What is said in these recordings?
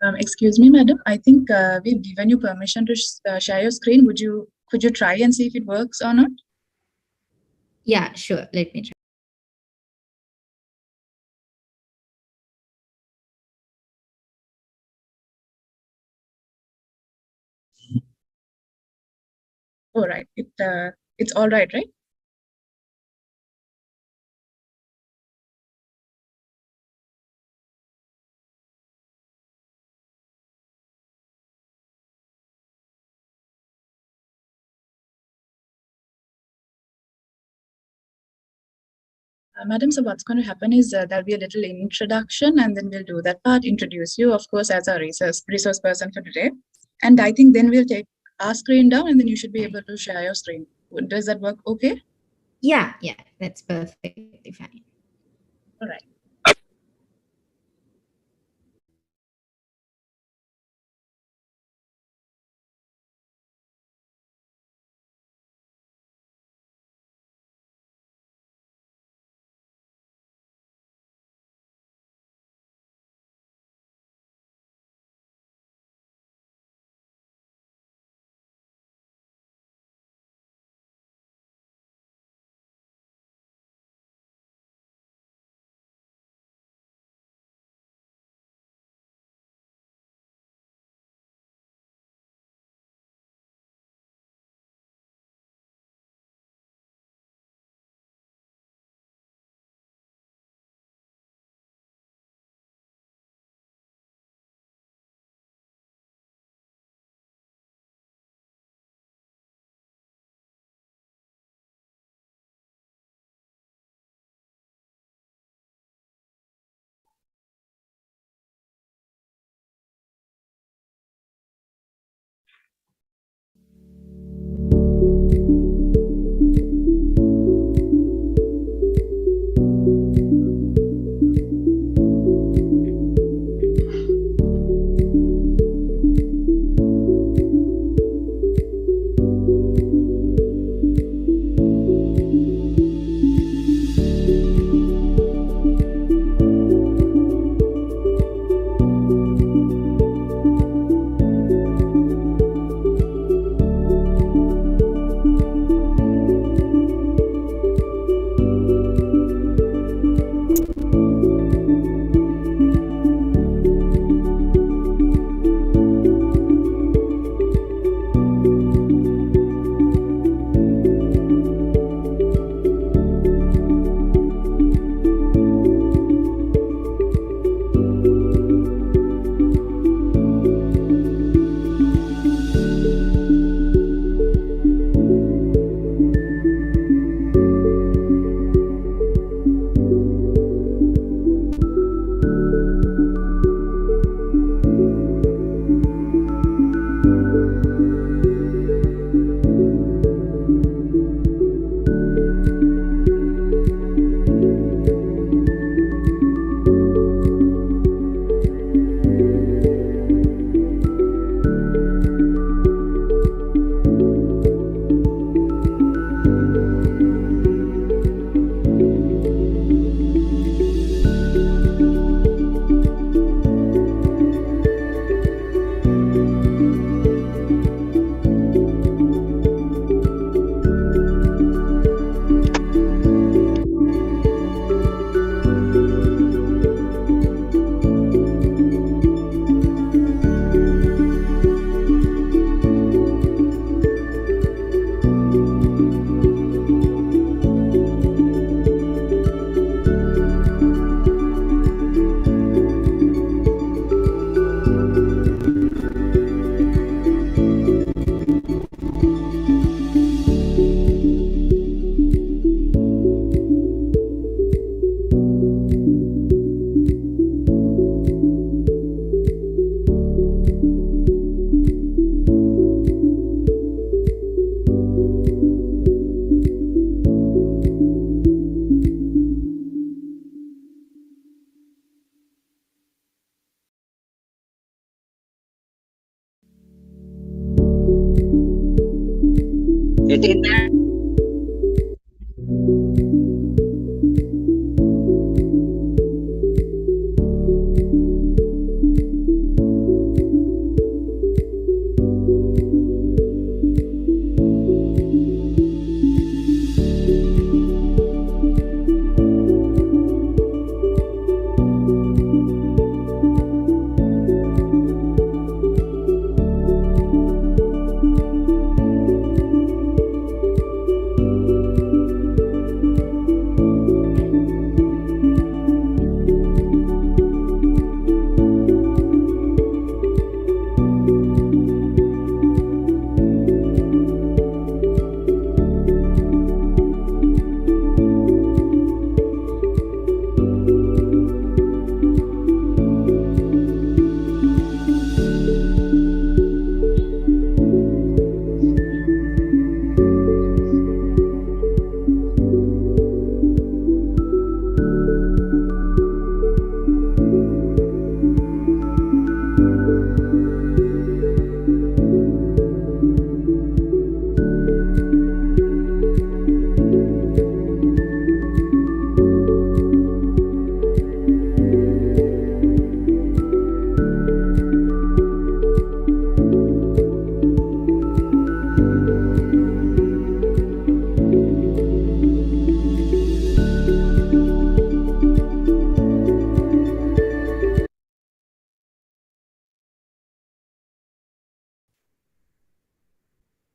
Excuse me, madam. I think we've given you permission to share your screen. Could you try and see if it works or not? Yeah, sure. Let me try. All right. It's all right, right? Madam, so what's going to happen is there'll be a little introduction and then we'll do that part, introduce you, of course, as our resource person for today. And I think then we'll take our screen down and then you should be able to share your screen. Does that work okay? Yeah, that's perfectly fine. All right.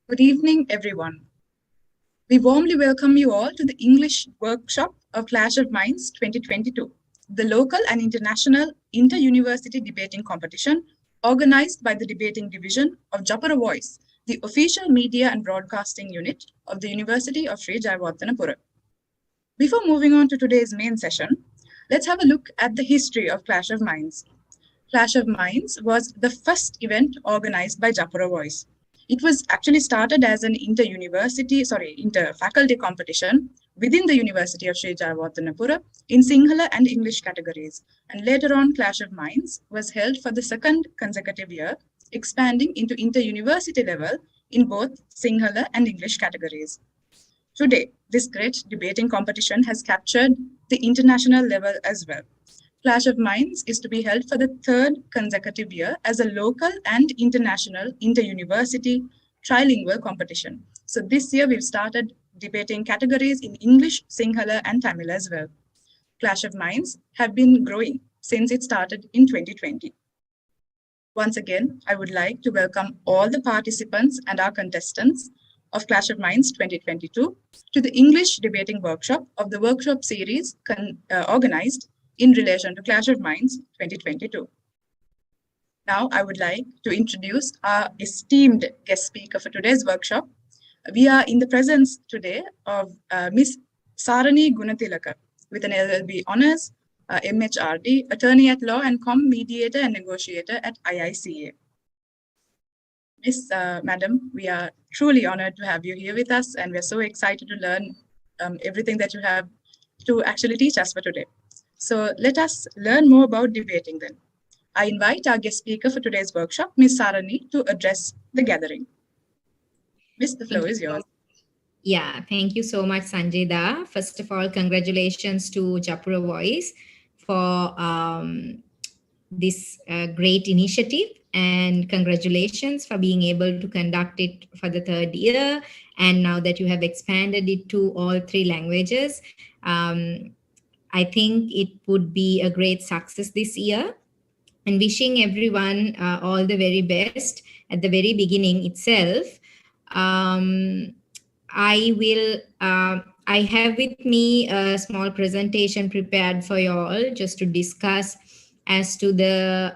Good evening, everyone. We warmly welcome you all to the English workshop of Clash of Minds 2022, the local and international inter-university debating competition organized by the Debating Division of Japara Voice, the official media and broadcasting unit of the University of Sri Jayewardenepura. Before moving on to today's main session, let's have a look at the history of Clash of Minds. Clash of Minds was the first event organized by Japara Voice. It was actually started as an inter-faculty competition within the University of Sri Jayewardenepura in Sinhala and English categories. And later on, Clash of Minds was held for the second consecutive year, expanding into inter-university level in both Sinhala and English categories. Today, this great debating competition has captured the international level as well. Clash of Minds is to be held for the third consecutive year as a local and international inter-university trilingual competition. So this year we've started debating categories in English, Sinhala and Tamil as well. Clash of Minds have been growing since it started in 2020. Once again, I would like to welcome all the participants and our contestants of Clash of Minds 2022 to the English debating workshop of the workshop series organized in relation to Clash of Minds 2022. Now, I would like to introduce our esteemed guest speaker for today's workshop. We are in the presence today of Ms. Saranee Gunathilaka with an LL.B. Honours, MHRD, Attorney at Law and COM.Mediator and Negotiator at IICA. Miss Madam, we are truly honored to have you here with us, and we're so excited to learn everything that you have to actually teach us for today. So let us learn more about debating then. I invite our guest speaker for today's workshop, Ms. Saranee, to address the gathering. Miss, the floor is yours. Yeah, thank you so much, Sanjida. First of all, congratulations to Japura Voice for this great initiative, and congratulations for being able to conduct it for the third year. And now that you have expanded it to all 3 languages, I think it would be a great success this year. And wishing everyone all the very best at the very beginning itself. I have with me a small presentation prepared for you all just to discuss as to the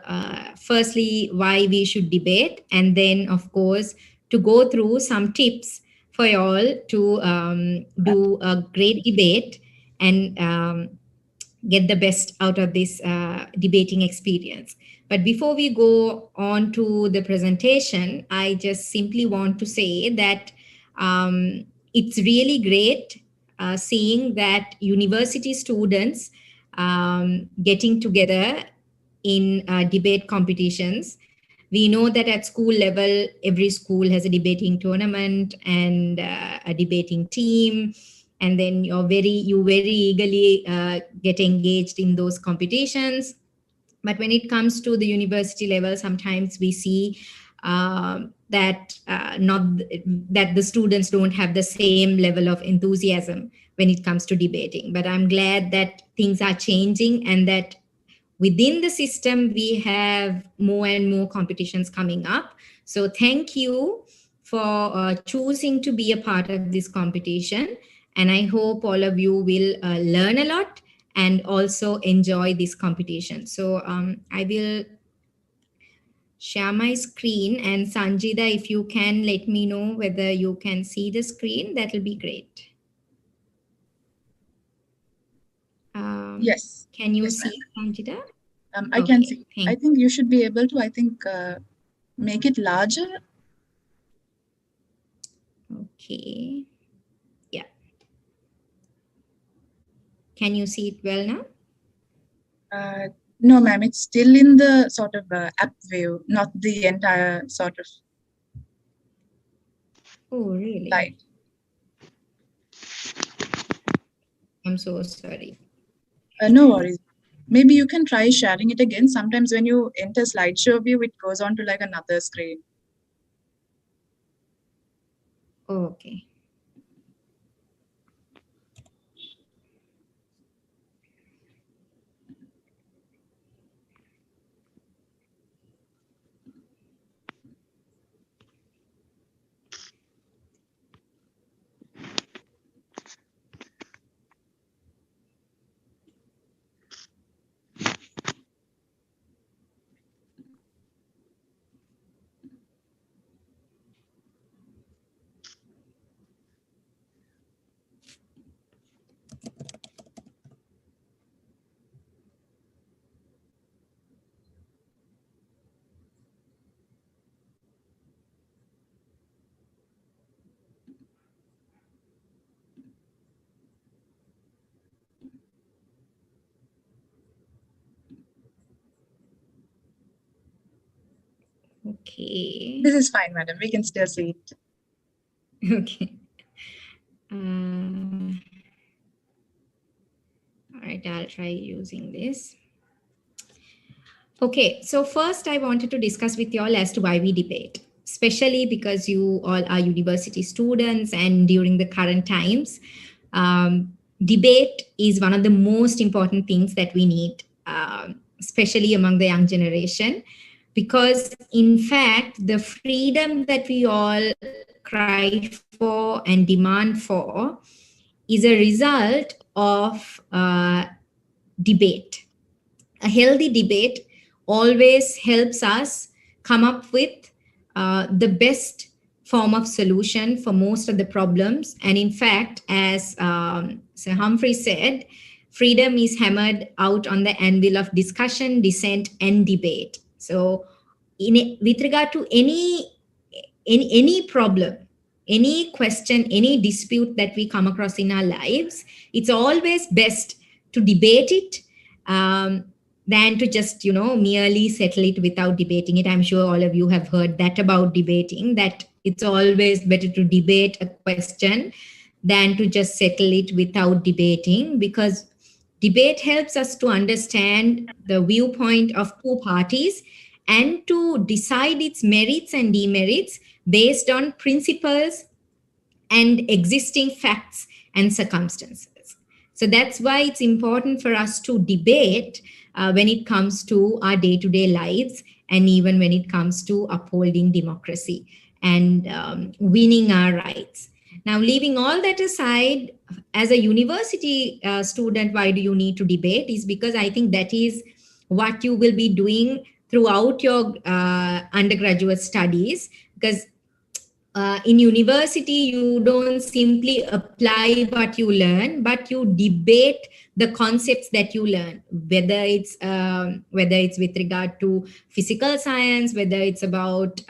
firstly why we should debate, and then of course to go through some tips for you all to do a great debate and get the best out of this debating experience. But before we go on to the presentation, I just simply want to say that it's really great seeing that university students getting together in debate competitions. We know that at school level, every school has a debating tournament and a debating team. And then you very eagerly get engaged in those competitions. But when it comes to the university level, sometimes we see that that the students don't have the same level of enthusiasm when it comes to debating. But I'm glad that things are changing, and that within the system we have more and more competitions coming up. So thank you for choosing to be a part of this competition. And I hope all of you will learn a lot and also enjoy this competition. So I will share my screen, and Sanjida, if you can let me know whether you can see the screen, that will be great. Yes. Can you Yes, see, Sanjida? I can see. I think you should be able to, make it larger. Okay. Yeah. Can you see it well now? No, ma'am, it's still in the sort of app view, not the entire sort of Oh, really? slide. I'm so sorry. No worries. Maybe you can try sharing it again. Sometimes when you enter slideshow view, it goes on to like another screen. Oh, okay. Okay. This is fine, madam. We can still see it. Okay. All right, I'll try using this. Okay, so first I wanted to discuss with you all as to why we debate, especially because you all are university students and during the current times, debate is one of the most important things that we need, especially among the young generation, because in fact, the freedom that we all cry for and demand for is a result of debate. A healthy debate always helps us come up with the best form of solution for most of the problems. And in fact, as Sir Humphrey said, freedom is hammered out on the anvil of discussion, dissent, and debate. So, with regard to any problem, any question, any dispute that we come across in our lives, it's always best to debate it, than to just merely settle it without debating it. I'm sure all of you have heard that about debating, that it's always better to debate a question than to just settle it without debating, because debate helps us to understand the viewpoint of two parties and to decide its merits and demerits based on principles and existing facts and circumstances. So that's why it's important for us to debate when it comes to our day-to-day lives, and even when it comes to upholding democracy and winning our rights. Now, leaving all that aside, as a university student, why do you need to debate? Is because I think that is what you will be doing throughout your undergraduate studies, because in university you don't simply apply what you learn, but you debate the concepts that you learn, whether it's with regard to physical science, whether it's about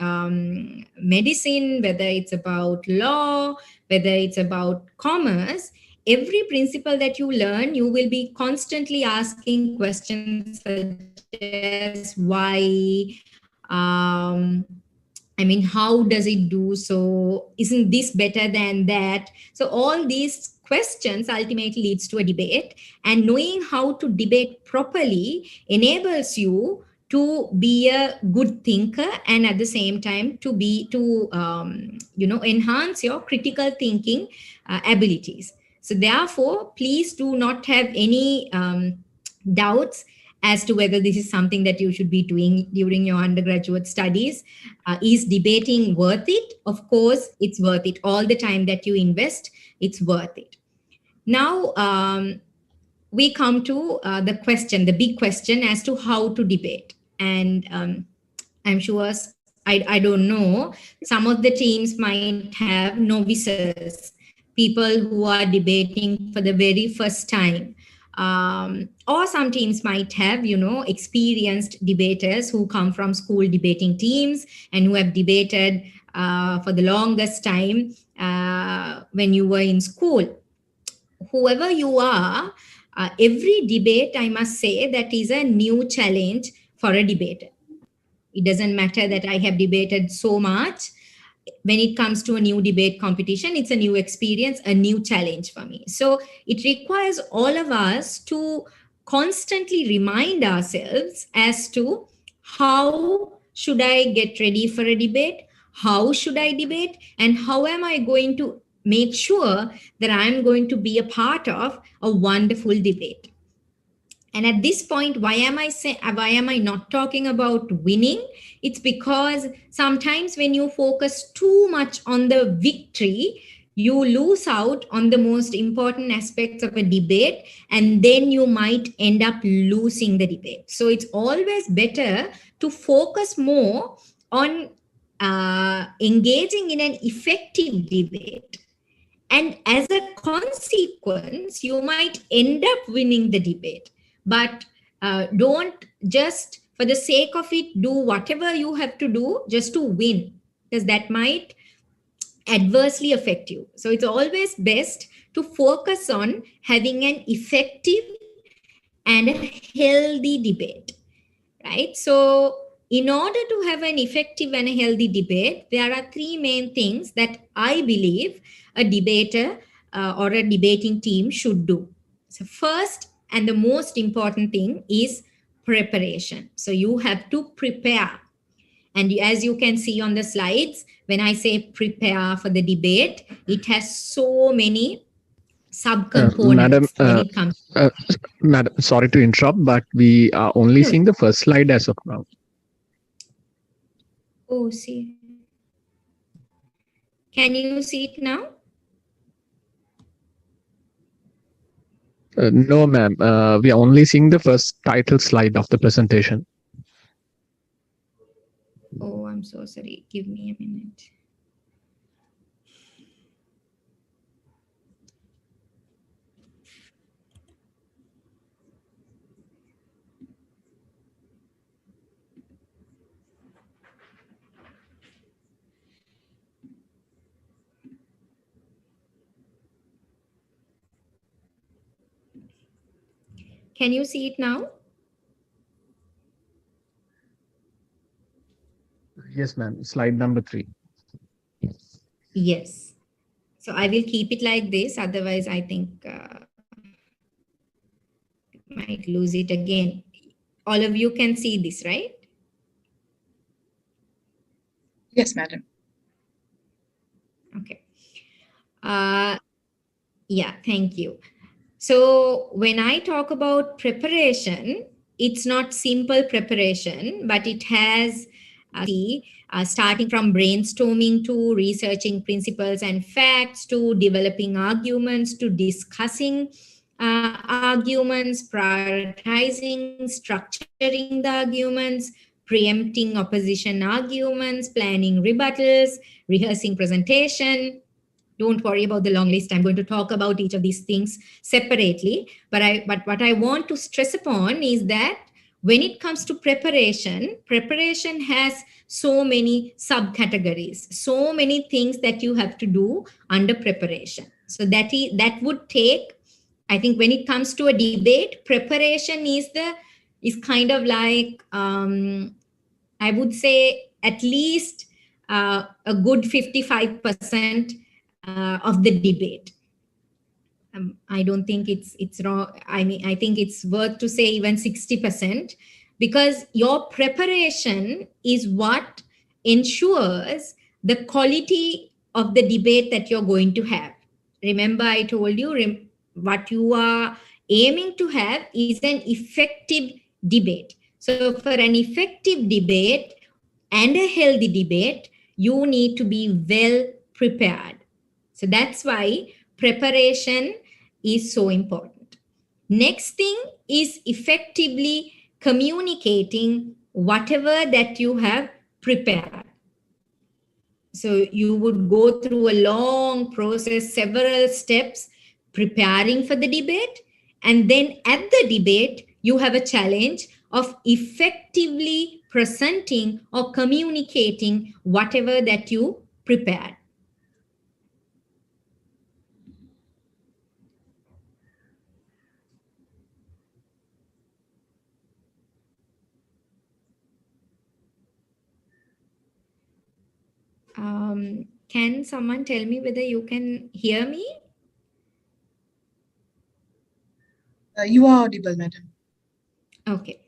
medicine, whether it's about law, whether it's about commerce. Every principle that you learn, you will be constantly asking questions such as why, how does it do so? Isn't this better than that? So all these questions ultimately leads to a debate, and knowing how to debate properly enables you to be a good thinker, and at the same time to enhance your critical thinking abilities. So therefore, please do not have any doubts as to whether this is something that you should be doing during your undergraduate studies. Is debating worth it? Of course, it's worth it. All the time that you invest, it's worth it. Now, we come to the big question as to how to debate. And I'm sure, I don't know, some of the teams might have novices, people who are debating for the very first time. Or some teams might have, experienced debaters who come from school debating teams and who have debated for the longest time when you were in school. Whoever you are, every debate, I must say, that is a new challenge for a debater. It doesn't matter that I have debated so much. When it comes to a new debate competition, it's a new experience, a new challenge for me. So it requires all of us to constantly remind ourselves as to how should I get ready for a debate, how should I debate, and how am I going to make sure that I'm going to be a part of a wonderful debate. And at this point, why am I not talking about winning? It's because sometimes when you focus too much on the victory, you lose out on the most important aspects of a debate, and then you might end up losing the debate. So it's always better to focus more on engaging in an effective debate. And as a consequence, you might end up winning the debate. But don't just, for the sake of it, do whatever you have to do just to win, because that might adversely affect you. So it's always best to focus on having an effective and a healthy debate, right? So in order to have an effective and a healthy debate, there are three main things that I believe a debater or a debating team should do. So first and the most important thing is preparation. So you have to prepare. And as you can see on the slides, when I say prepare for the debate, it has so many Madam, subcomponents when it comes. Madam, sorry to interrupt, but we are only No. seeing the first slide as of now. Oh, see. Can you see it now? No, ma'am. We are only seeing the first title slide of the presentation. Oh, I'm so sorry. Give me a minute. Can you see it now? Yes, ma'am. Slide number 3. Yes. So I will keep it like this. Otherwise, I think might lose it again. All of you can see this, right? Yes, madam. Okay. Yeah, thank you. So when I talk about preparation, it's not simple preparation, but it has starting from brainstorming to researching principles and facts to developing arguments to discussing arguments, prioritizing, structuring the arguments, preempting opposition arguments, planning rebuttals, rehearsing presentation. Don't worry about the long list. I'm going to talk about each of these things separately. But what I want to stress upon is that when it comes to preparation has so many subcategories, so many things that you have to do under preparation. So that would take, I think when it comes to a debate, preparation is kind of like I would say at least a good 55% of the debate. I don't think it's wrong. I mean, I think it's worth to say even 60%, because your preparation is what ensures the quality of the debate that you're going to have. Remember, I told you what you are aiming to have is an effective debate. So for an effective debate and a healthy debate, you need to be well prepared. So that's why preparation is so important. Next thing is effectively communicating whatever that you have prepared. So you would go through a long process, several steps preparing for the debate. And then at the debate, you have a challenge of effectively presenting or communicating whatever that you prepared. Can someone tell me whether you can hear me? You are audible, madam. Okay.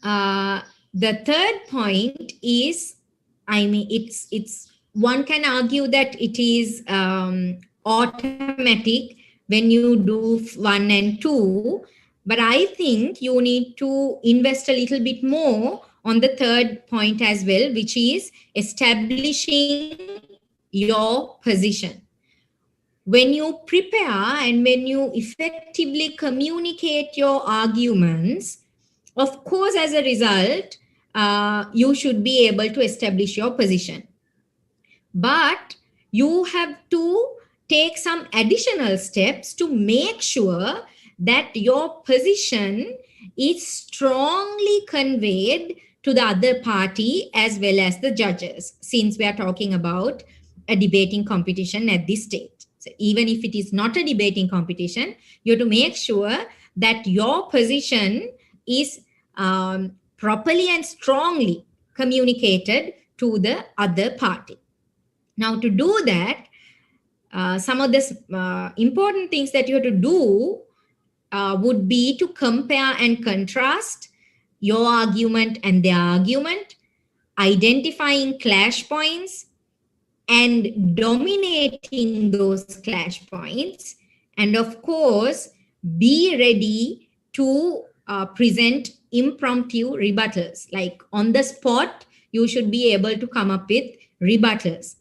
The third point is, I mean, it's one can argue that it is automatic when you do 1 and 2, but I think you need to invest a little bit more on the third point as well, which is establishing your position. When you prepare and when you effectively communicate your arguments, of course, as a result, you should be able to establish your position. But you have to take some additional steps to make sure that your position is strongly conveyed to the other party as well as the judges, since we are talking about a debating competition at this stage. So even if it is not a debating competition, you have to make sure that your position is properly and strongly communicated to the other party. Now, to do that, some of the important things that you have to do would be to compare and contrast your argument and their argument, identifying clash points and dominating those clash points, and of course, be ready to present impromptu rebuttals. Like on the spot, you should be able to come up with rebuttals.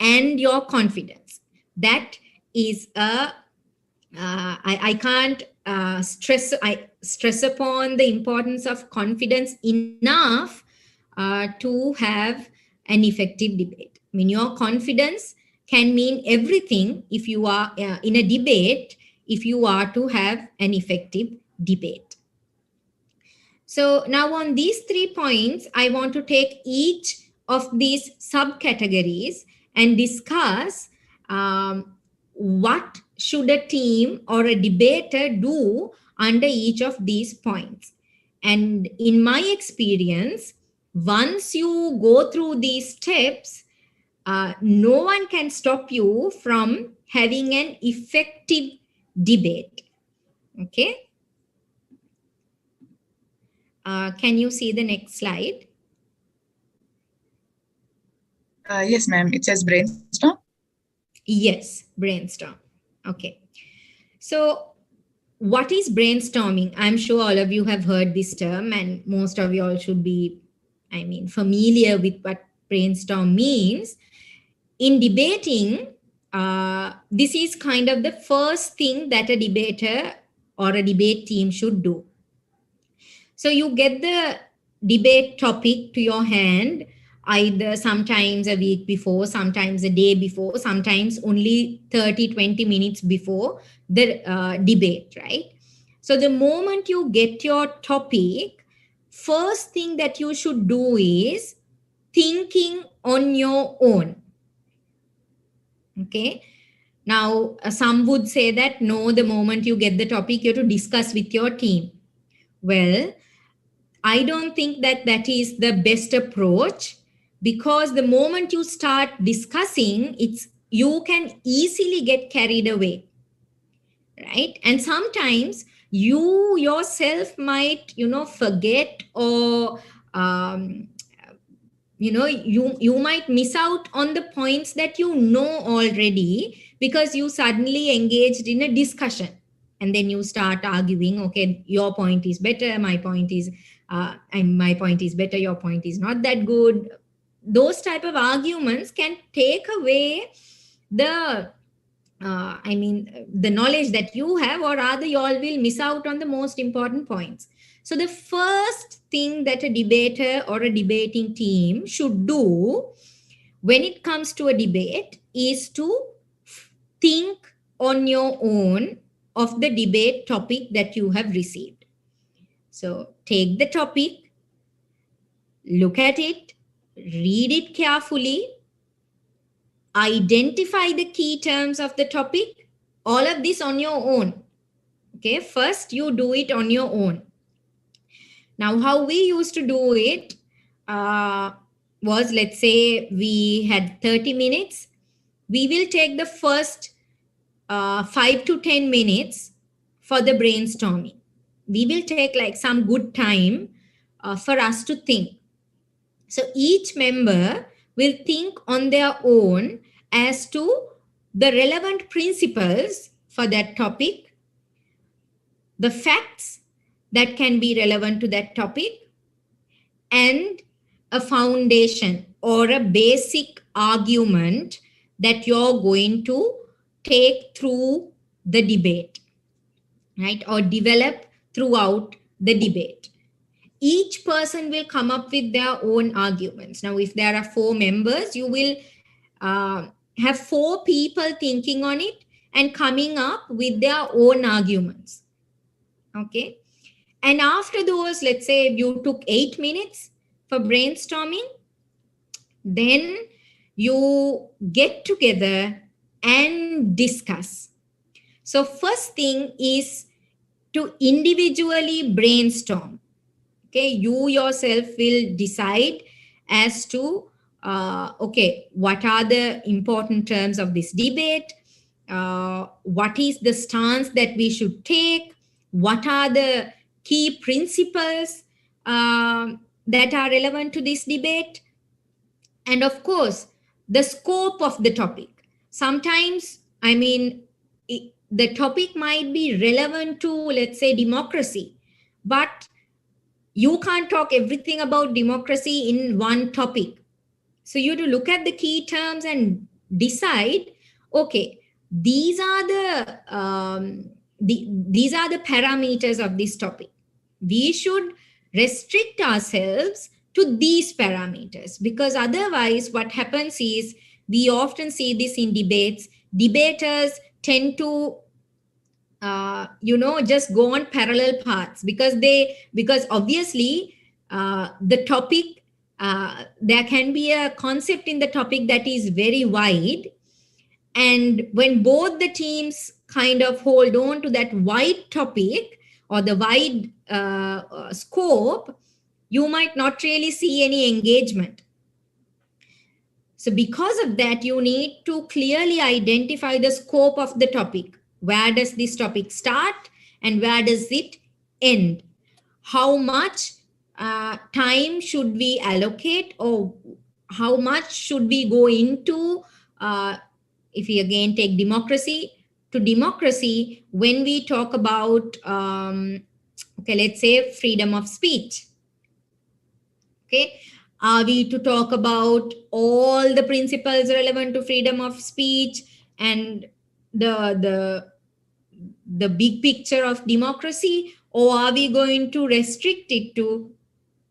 And your confidence. That is I can't stress upon the importance of confidence enough to have an effective debate. I mean, your confidence can mean everything if you are in a debate, if you are to have an effective debate. So now on these 3 points, I want to take each of these subcategories and discuss what should a team or a debater do under each of these points. And in my experience, once you go through these steps, no one can stop you from having an effective debate. Okay. Can you see the next slide? Yes, ma'am. It says brainstorm. Yes, brainstorm. Okay. So what is brainstorming? I'm sure all of you have heard this term, and most of you all should be, familiar with what brainstorm means. In debating, this is kind of the first thing that a debater or a debate team should do. So you get the debate topic to your hand, either sometimes a week before, sometimes a day before, sometimes only 30-20 minutes before the debate, right? So the moment you get your topic, first thing that you should do is thinking on your own. Okay. Now, some would say that no, the moment you get the topic, you have to discuss with your team. Well, I don't think that that is the best approach, because the moment you start discussing, you can easily get carried away, right? And sometimes you yourself might, forget, or you might miss out on the points that you know already, because you suddenly engaged in a discussion. And then you start arguing, okay, your point is better, my point is my point is better, your point is not that good. Those type of arguments can take away the the knowledge that you have, or rather you all will miss out on the most important points. So the first thing that a debater or a debating team should do when it comes to a debate is to think on your own of the debate topic that you have received. So take the topic, look at it, read it carefully, identify the key terms of the topic, all of this on your own. Okay, first you do it on your own. Now, how we used to do it was, let's say we had 30 minutes. We will take the first 5 to 10 minutes for the brainstorming. We will take like some good time for us to think. So each member will think on their own as to the relevant principles for that topic, the facts that can be relevant to that topic, and a foundation or a basic argument that you're going to take through the debate, right? Or develop throughout the debate. Each person will come up with their own arguments. Now, if there are 4 members, you will have 4 people thinking on it and coming up with their own arguments. Okay. And after those, let's say you took 8 minutes for brainstorming, then you get together and discuss. So first thing is to individually brainstorm. Okay, you yourself will decide as to, okay, what are the important terms of this debate? What is the stance that we should take? What are the key principles that are relevant to this debate? And of course, the scope of the topic. Sometimes, I mean, the topic might be relevant to, let's say, democracy, but you can't talk everything about democracy in one topic. So you have to look at the key terms and decide, okay, these are these are the parameters of this topic. We should restrict ourselves to these parameters, because otherwise what happens is, we often see this in debates. Debaters tend to just go on parallel paths, because obviously the topic, there can be a concept in the topic that is very wide, and when both the teams kind of hold on to that wide topic or the wide scope, you might not really see any engagement. So because of that, you need to clearly identify the scope of the topic. Where does this topic start and where does it end? How much time should we allocate, or how much should we go into, if we again take democracy, when we talk about, okay, let's say freedom of speech. Okay, are we to talk about all the principles relevant to freedom of speech and the big picture of democracy, or are we going to restrict it to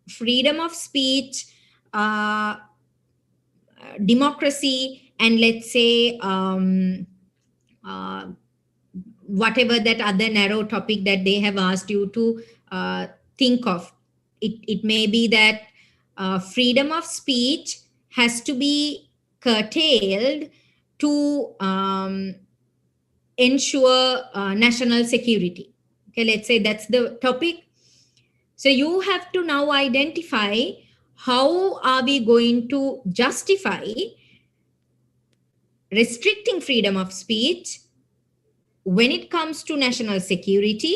freedom of speech, democracy, and let's say whatever that other narrow topic that they have asked you to think of? It may be that freedom of speech has to be curtailed to ensure national security. Okay, let's say that's the topic. So you have to now identify, how are we going to justify restricting freedom of speech when it comes to national security,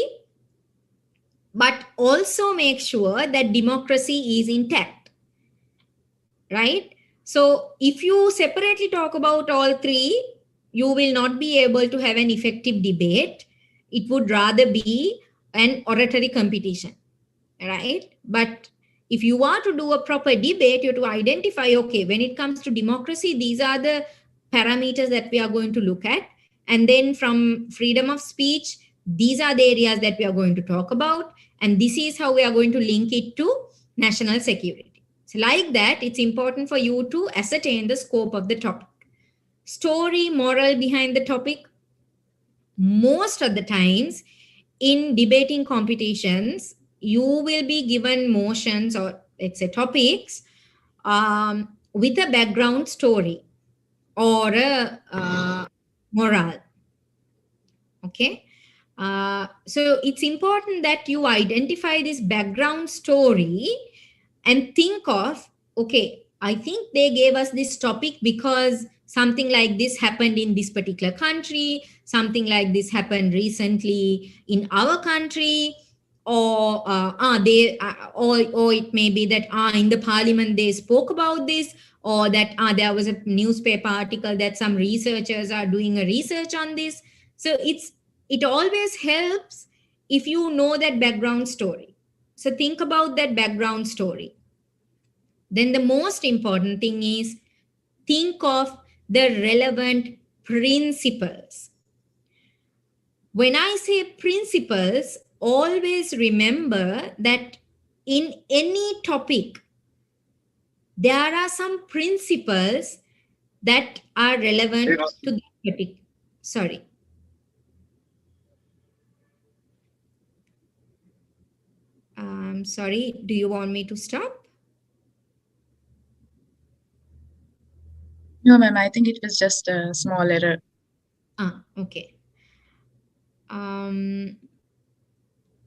but also make sure that democracy is intact, right? So if you separately talk about all three, you will not be able to have an effective debate. It would rather be an oratory competition, right? But if you are to do a proper debate, you have to identify, okay, when it comes to democracy, these are the parameters that we are going to look at. And then from freedom of speech, these are the areas that we are going to talk about. And this is how we are going to link it to national security. So like that, it's important for you to ascertain the scope of the topic. Story, moral behind the topic. Most of the times in debating competitions, you will be given motions, or let's say topics, with a background story or a moral. Okay. So it's important that you identify this background story and think of, okay, I think they gave us this topic because something like this happened in this particular country, something like this happened recently in our country, or or it may be that in the parliament they spoke about this, or that there was a newspaper article that some researchers are doing a research on this. So it always helps if you know that background story. So think about that background story. Then the most important thing is, think of the relevant principles. When I say principles, always remember that in any topic, there are some principles that are relevant to the topic. Sorry. Sorry, do you want me to stop? No, ma'am, I think it was just a small error. Okay. All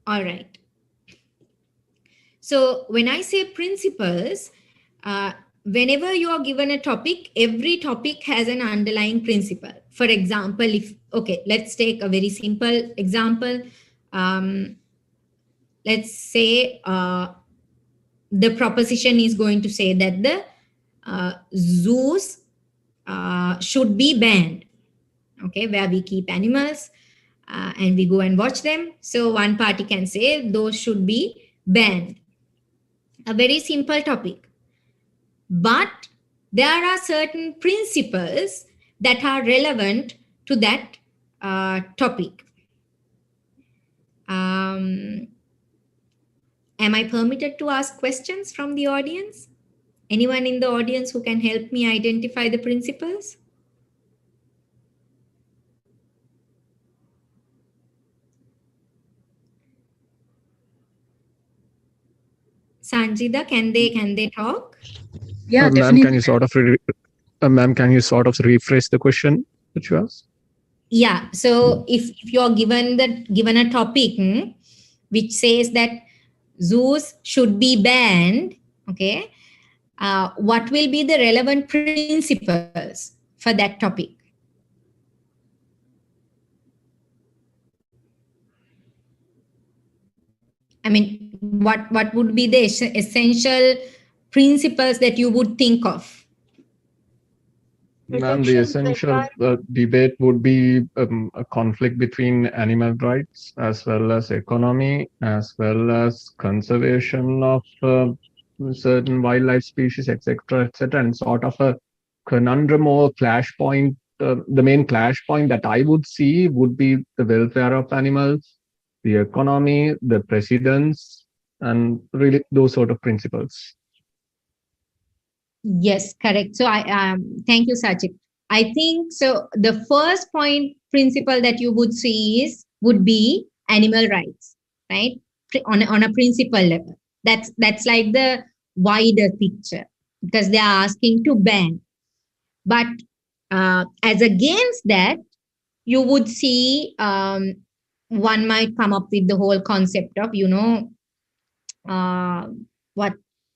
right. So when I say principles, whenever you are given a topic, every topic has an underlying principle. For example, let's take a very simple example. Let's say the proposition is going to say that the zoos should be banned, okay, where we keep animals and we go and watch them. So one party can say those should be banned. A very simple topic. But there are certain principles that are relevant to that topic. Am I permitted to ask questions from the audience? Anyone in the audience who can help me identify the principles? Sanjida, can they talk? Yeah, Ma'am, definitely. can you sort of rephrase the question that you asked? Yeah. So if you're given a topic which says that zoos should be banned, okay, what will be the relevant principles for that topic? I mean, what would be the essential principles that you would think of? Ma'am, the essential debate would be a conflict between animal rights as well as economy, as well as conservation of certain wildlife species, etc., etc., and sort of a conundrum or clash point. The main clash point that I would see would be the welfare of animals, the economy, the precedents, and really those sort of principles. Yes, correct. So I thank you, Sachit. I think so. The first point principle that you would be animal rights, right? On a principle level. That's like the wider picture because they are asking to ban. But as against that, you would see one might come up with the whole concept of uh, what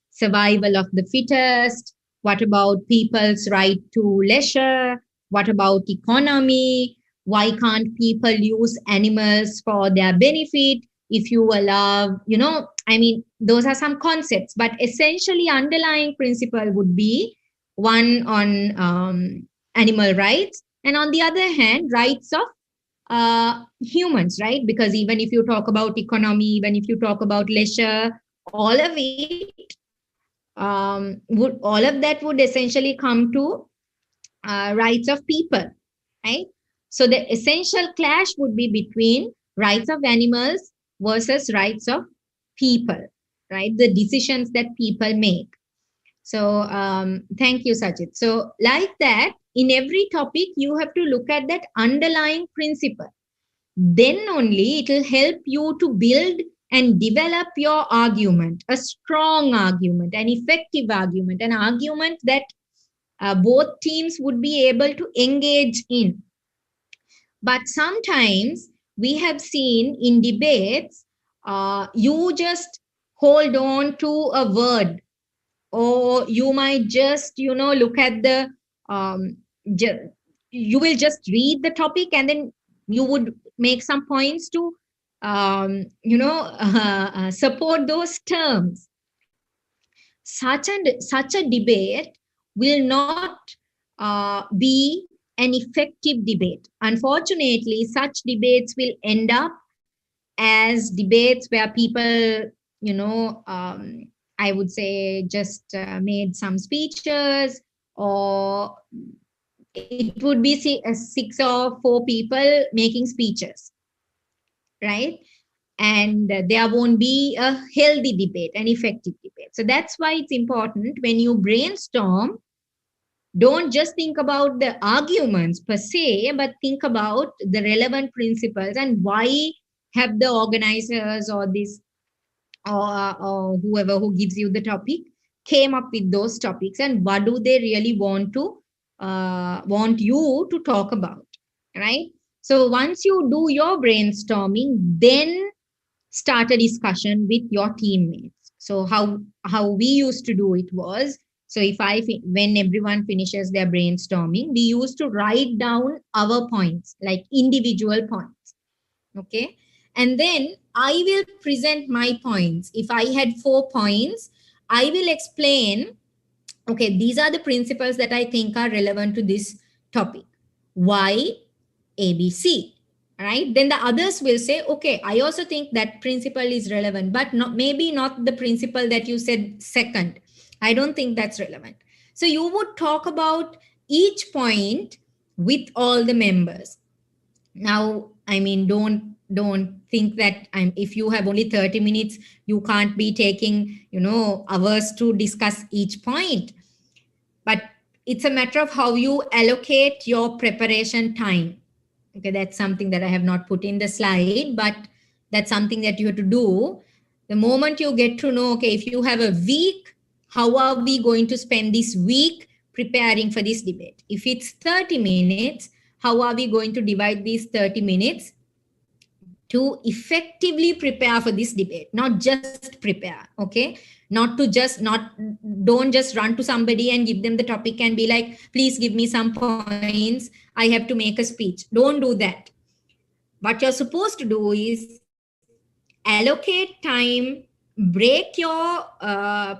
survival of the fittest, what about people's right to leisure, what about economy, why can't people use animals for their benefit if you allow, I mean, those are some concepts, but essentially underlying principle would be one on animal rights, and on the other hand rights of humans, right? Because even if you talk about economy, even if you talk about leisure, all of it all of that would essentially come to rights of people, right? So the essential clash would be between rights of animals versus rights of people, right? The decisions that people make. So thank you, Sajid. So like that, in every topic, you have to look at that underlying principle. Then only it will help you to build and develop your argument, a strong argument, an effective argument, an argument that both teams would be able to engage in. But sometimes we have seen in debates, you just hold on to a word, or you might just, look at the, you will just read the topic and then you would make some points to, support those terms. Such a debate will not be an effective debate. Unfortunately, such debates will end up as debates where people, I would say, just made some speeches, or it would be 6 or 4 people making speeches, right? And there won't be a healthy debate, an effective debate. So that's why it's important when you brainstorm, don't just think about the arguments per se, but think about the relevant principles and why have the organizers or this or whoever who gives you the topic came up with those topics, and what do they really want you to talk about, right? So once you do your brainstorming, then start a discussion with your teammates. So how we used to do it was, so when everyone finishes their brainstorming, we used to write down our points, like individual points. Okay. And then I will present my points. If I had 4 points, I will explain, okay, these are the principles that I think are relevant to this topic. Why? ABC. Right? Then the others will say, okay, I also think that principle is relevant, but maybe not the principle that you said second. I don't think that's relevant. So you would talk about each point with all the members. Now, I mean, don't think that if you have only 30 minutes, you can't be taking, hours to discuss each point. But it's a matter of how you allocate your preparation time. Okay, that's something that I have not put in the slide, but that's something that you have to do. The moment you get to know, okay, if you have a week, how are we going to spend this week preparing for this debate? If it's 30 minutes, how are we going to divide these 30 minutes to effectively prepare for this debate? Not just prepare, okay? Don't just run to somebody and give them the topic and be like, please give me some points, I have to make a speech. Don't do that. What you're supposed to do is allocate time, break your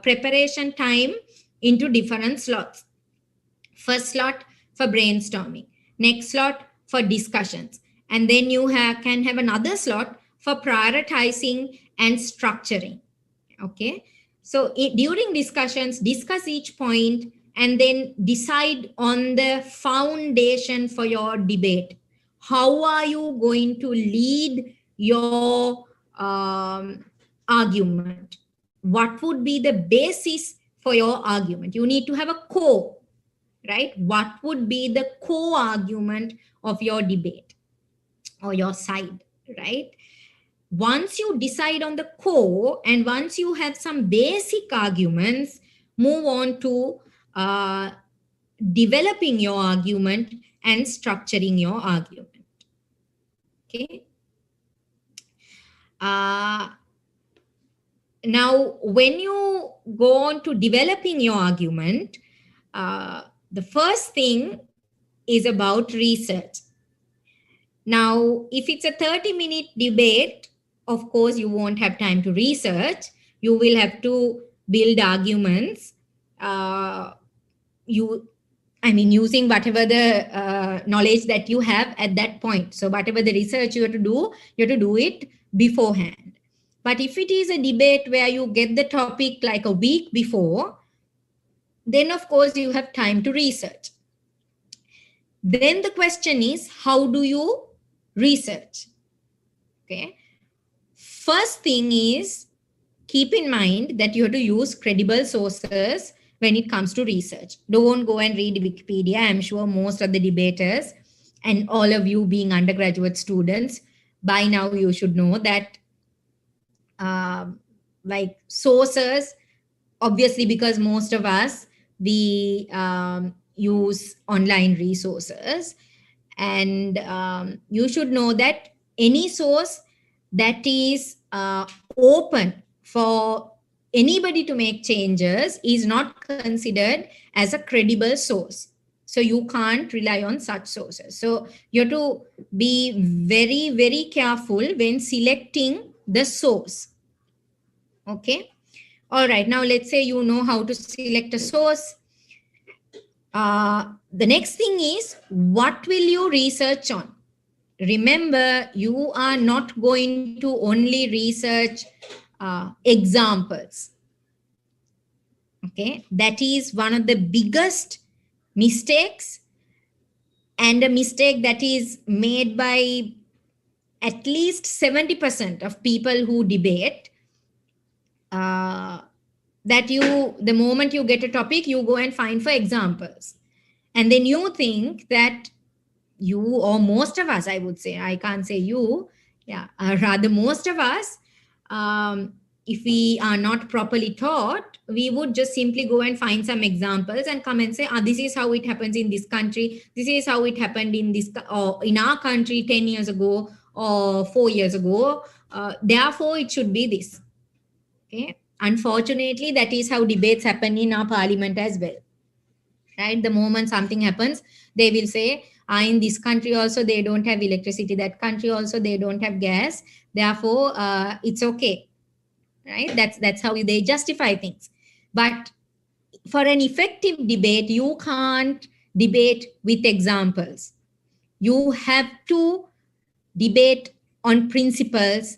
preparation time into different slots. First slot for brainstorming, next slot for discussions, and then you can have another slot for prioritizing and structuring. Okay, so during discussions, discuss each point and then decide on the foundation for your debate. How are you going to lead your argument? What would be the basis for your argument? You need to have a core, right? What would be the core argument of your debate or your side, right? Once you decide on the core and once you have some basic arguments, move on to developing your argument and structuring your argument. Okay. Now, when you go on to developing your argument, the first thing is about research. Now, if it's a 30-minute debate, of course, you won't have time to research. You will have to build arguments. Using whatever the knowledge that you have at that point. So whatever the research you have to do it beforehand. But if it is a debate where you get the topic like a week before, then of course you have time to research. Then the question is, how do you research? Okay. First thing is, keep in mind that you have to use credible sources when it comes to research. Don't go and read Wikipedia. I'm sure most of the debaters and all of you being undergraduate students, by now you should know that like sources, obviously, because most of us, we use online resources, and you should know that any source that is open for anybody to make changes is not considered as a credible source. So you can't rely on such sources. So you have to be very, very careful when selecting the source. Okay. All right. Now let's say you know how to select a source. The next thing is, what will you research on? Remember, you are not going to only research examples. Okay, that is one of the biggest mistakes, and a mistake that is made by at least 70% of people who debate. That the moment you get a topic, you go and find for examples. And then you think that you, or most of us, I would say, I can't say you, rather most of us, if we are not properly taught, we would just simply go and find some examples and come and say, this is how it happens in this country. This is how it happened in this, or in our country 10 years ago or 4 years ago. Therefore, it should be this. Okay. Unfortunately, that is how debates happen in our parliament as well. Right? The moment something happens, they will say, in this country also they don't have electricity, that country also they don't have gas, therefore it's okay. Right? That's how they justify things. But for an effective debate, you can't debate with examples. You have to debate on principles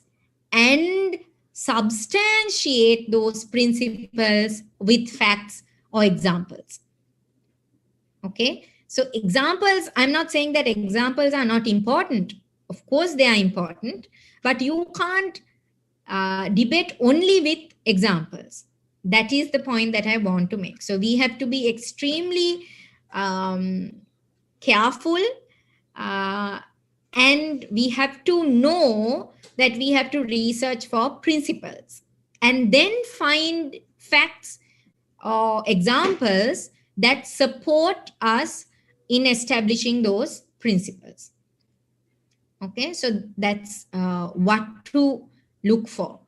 and substantiate those principles with facts or examples. Okay, so examples, I'm not saying that examples are not important. Of course they are important, but you can't debate only with examples. That is the point that I want to make. So we have to be extremely careful, and we have to know that we have to research for principles and then find facts or examples that support us in establishing those principles. Okay, so that's what to look for.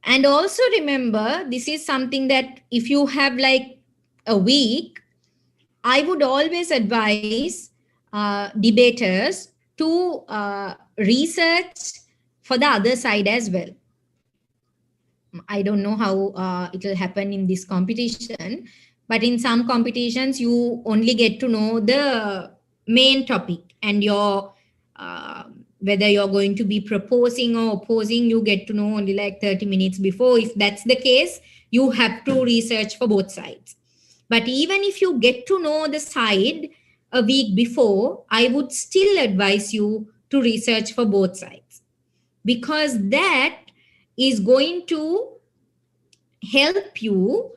And also remember, this is something that if you have like a week, I would always advise debaters to research for the other side as well. I don't know how it will happen in this competition, but in some competitions, you only get to know the main topic, and your whether you're going to be proposing or opposing, you get to know only like 30 minutes before. If that's the case, you have to research for both sides. But even if you get to know the side a week before, I would still advise you to research for both sides, because that is going to help you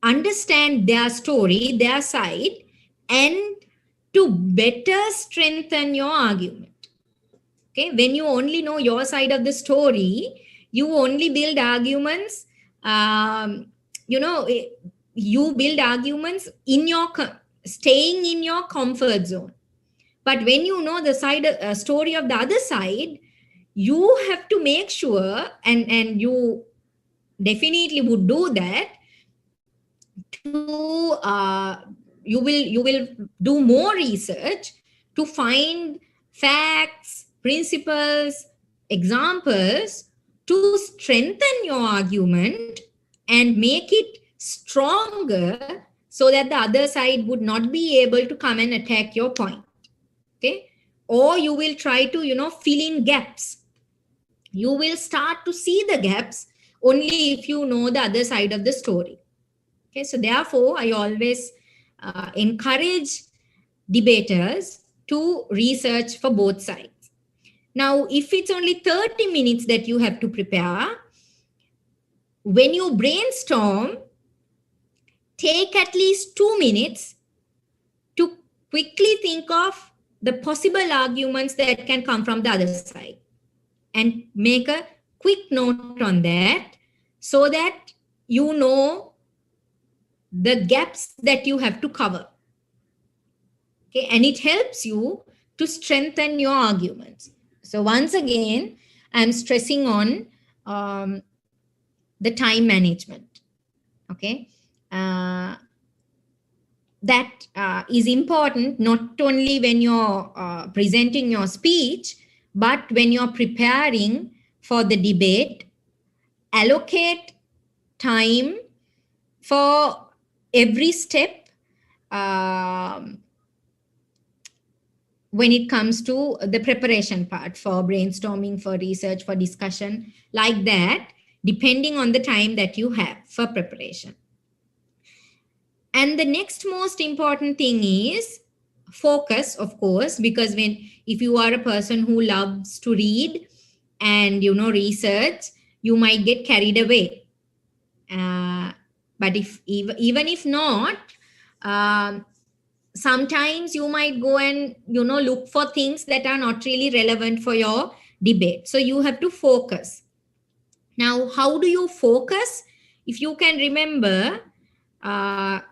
understand their story, their side, and to better strengthen your argument. Okay, when you only know your side of the story, you only build arguments. You build arguments in your staying in your comfort zone. But when you know the side story of the other side, you have to make sure, and you definitely would do that, to you will do more research to find facts, principles, examples to strengthen your argument and make it stronger, so that the other side would not be able to come and attack your point. Okay, or you will try to fill in gaps. You will start to see the gaps only if you know the other side of the story. Okay, so therefore, I always encourage debaters to research for both sides. Now, if it's only 30 minutes that you have to prepare, when you brainstorm, take at least 2 minutes to quickly think of the possible arguments that can come from the other side, and make a quick note on that, so that you know the gaps that you have to cover. Okay, and it helps you to strengthen your arguments. So once again, I'm stressing on the time management. Okay, that is important not only when you're presenting your speech, but when you're preparing for the debate. Allocate time for every step when it comes to the preparation part, for brainstorming, for research, for discussion, like that, depending on the time that you have for preparation. And the next most important thing is focus, of course, because if you are a person who loves to read and research, you might get carried away. But even if not, sometimes you might go and look for things that are not really relevant for your debate. So you have to focus. Now, how do you focus? If you can remember,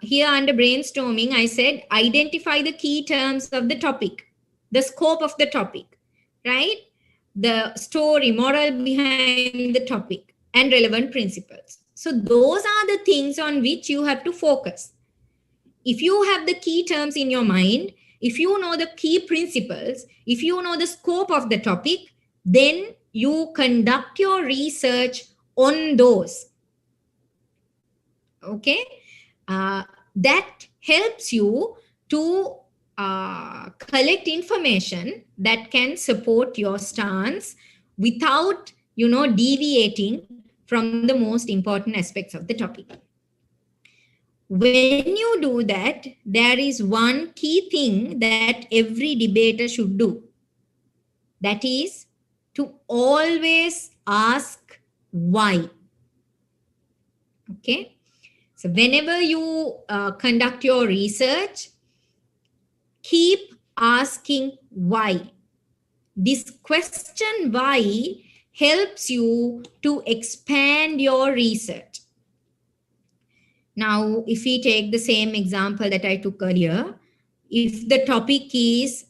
here under brainstorming, I said identify the key terms of the topic, the scope of the topic, right? The story, moral behind the topic, and relevant principles. So those are the things on which you have to focus. If you have the key terms in your mind, if you know the key principles, if you know the scope of the topic, then you conduct your research on those. Okay? That helps you to collect information that can support your stance without, deviating from the most important aspects of the topic. When you do that, there is one key thing that every debater should do. That is to always ask why. Okay? So whenever you conduct your research, keep asking why. This question why helps you to expand your research. Now, if we take the same example that I took earlier, if the topic is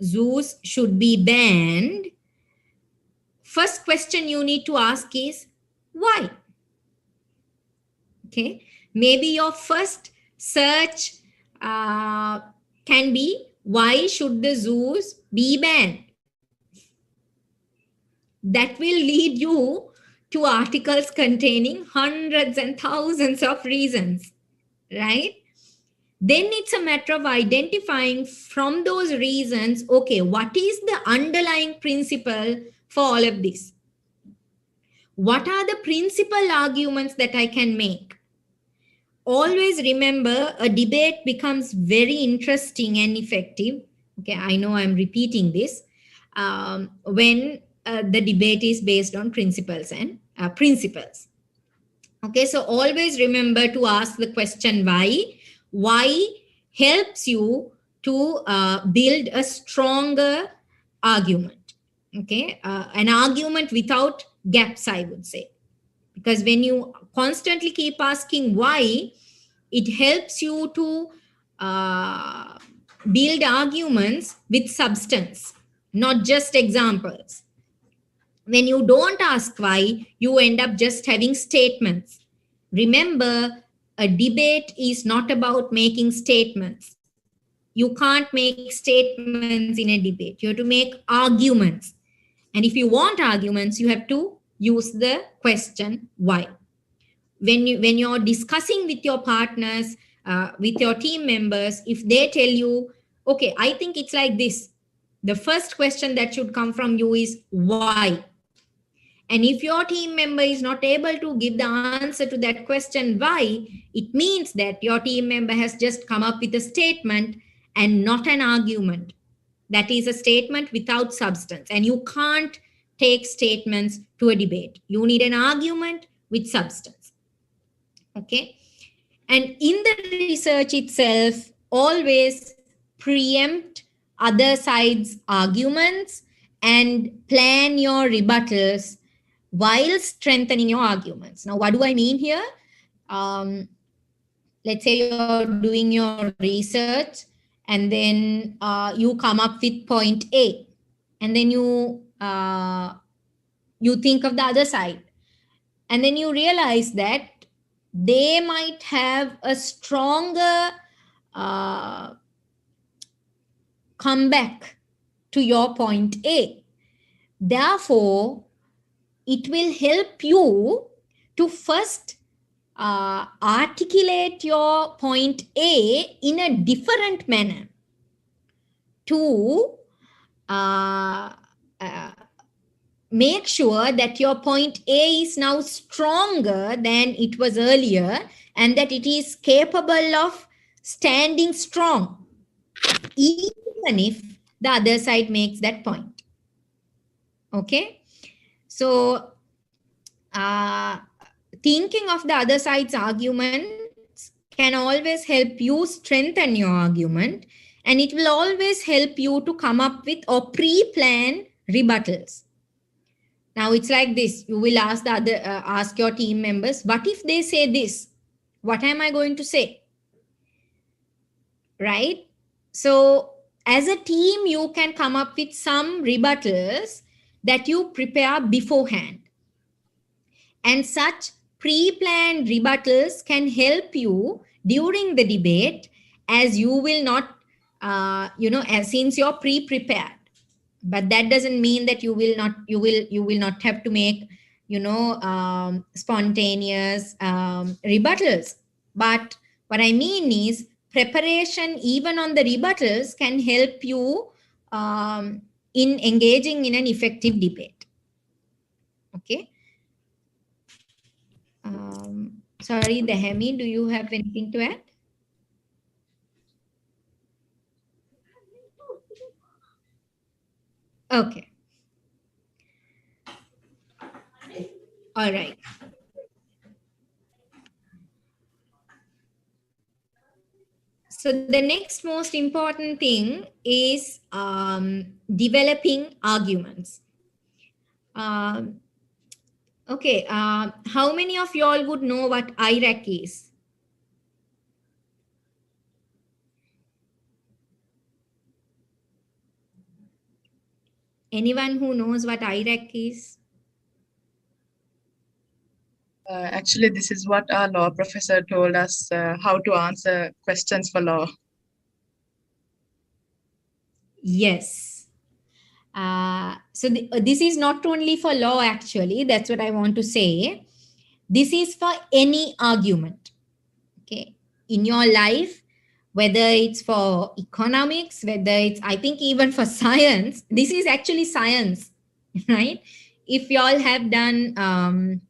zoos should be banned, first question you need to ask is why? Okay, maybe your first search can be why should the zoos be banned? That will lead you to articles containing hundreds and thousands of reasons, right? Then it's a matter of identifying from those reasons, okay, what is the underlying principle for all of this? What are the principal arguments that I can make? Always remember, a debate becomes very interesting and effective. Okay, I know I'm repeating this. When the debate is based on principles and principles. Okay, so always remember to ask the question why. Why helps you to build a stronger argument. Okay, an argument without gaps, I would say. Because when you constantly keep asking why, it helps you to build arguments with substance, not just examples. When you don't ask why, you end up just having statements. Remember, a debate is not about making statements. You can't make statements in a debate. You have to make arguments. And if you want arguments, you have to use the question why. When you're discussing with your partners, with your team members, if they tell you, okay, I think it's like this, the first question that should come from you is why. And if your team member is not able to give the answer to that question why, it means that your team member has just come up with a statement and not an argument. That is a statement without substance. And you can't take statements to a debate. You need an argument with substance. Okay? And in the research itself, always preempt other sides' arguments and plan your rebuttals while strengthening your arguments. Now, what do I mean here? Let's say you're doing your research and then you come up with point A, and then you think of the other side, and then you realize that they might have a stronger comeback to your point A. Therefore, it will help you to first articulate your point A in a different manner to make sure that your point A is now stronger than it was earlier and that it is capable of standing strong, even if the other side makes that point. Okay? So, thinking of the other side's arguments can always help you strengthen your argument, and it will always help you to come up with or pre-plan rebuttals. Now, it's like this. You will ask your team members, what if they say this? What am I going to say? Right? So, as a team, you can come up with some rebuttals that you prepare beforehand. And such pre-planned rebuttals can help you during the debate, as you will not, as since you're pre-prepared. But that doesn't mean that you will not have to make, spontaneous rebuttals. But what I mean is preparation even on the rebuttals can help you in engaging in an effective debate. Okay. Sorry, Dehami, do you have anything to add? Okay. All right. So the next most important thing is developing arguments. Okay, how many of y'all would know what IICA is? Anyone who knows what IICA is? Actually, this is what our law professor told us how to answer questions for law. Yes. So this is not only for law, actually. That's what I want to say. This is for any argument. Okay. In your life, whether it's for economics, whether it's, I think even for science, this is actually science, right? If y'all have done,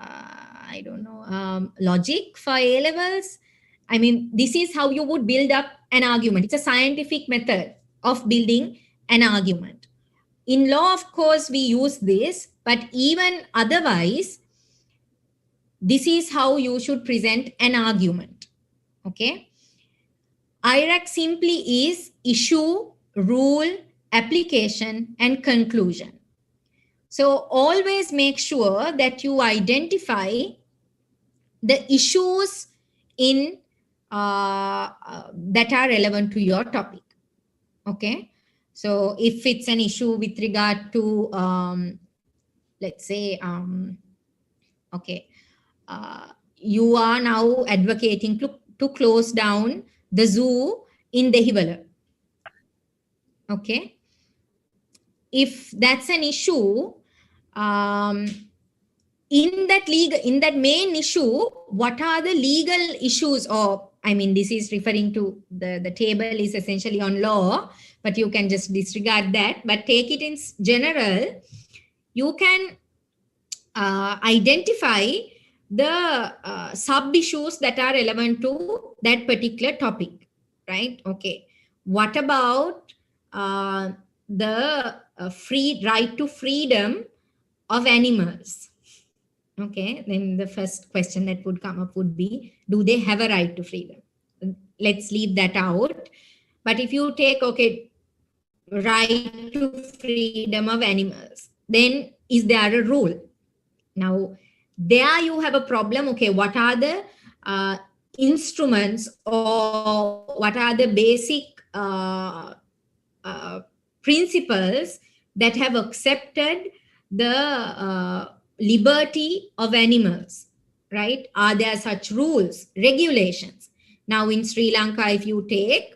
I don't know, logic for A levels, I mean, this is how you would build up an argument. It's a scientific method of building an argument. In law, of course, we use this, but even otherwise, this is how you should present an argument. Okay. IRAC simply is issue, rule, application, and conclusion. So always make sure that you identify the issues in that are relevant to your topic. Okay. So if it's an issue with regard to, let's say, okay, you are now advocating to close down the zoo in Dehiwala. Okay. If that's an issue, in that main issue, what are the legal issues? Or, I mean, this is referring to the table is essentially on law, but you can just disregard that. But take it in general, you can identify the sub-issues that are relevant to that particular topic, right? Okay. What about the free right to freedom of animals? Okay, then the first question that would come up would be, do they have a right to freedom? Let's leave that out. But if you take, okay, right to freedom of animals, then is there a rule? Now, there you have a problem. Okay, what are the instruments, or what are the basic principles that have accepted the liberty of animals, right? Are there such rules, regulations? Now in Sri Lanka, if you take,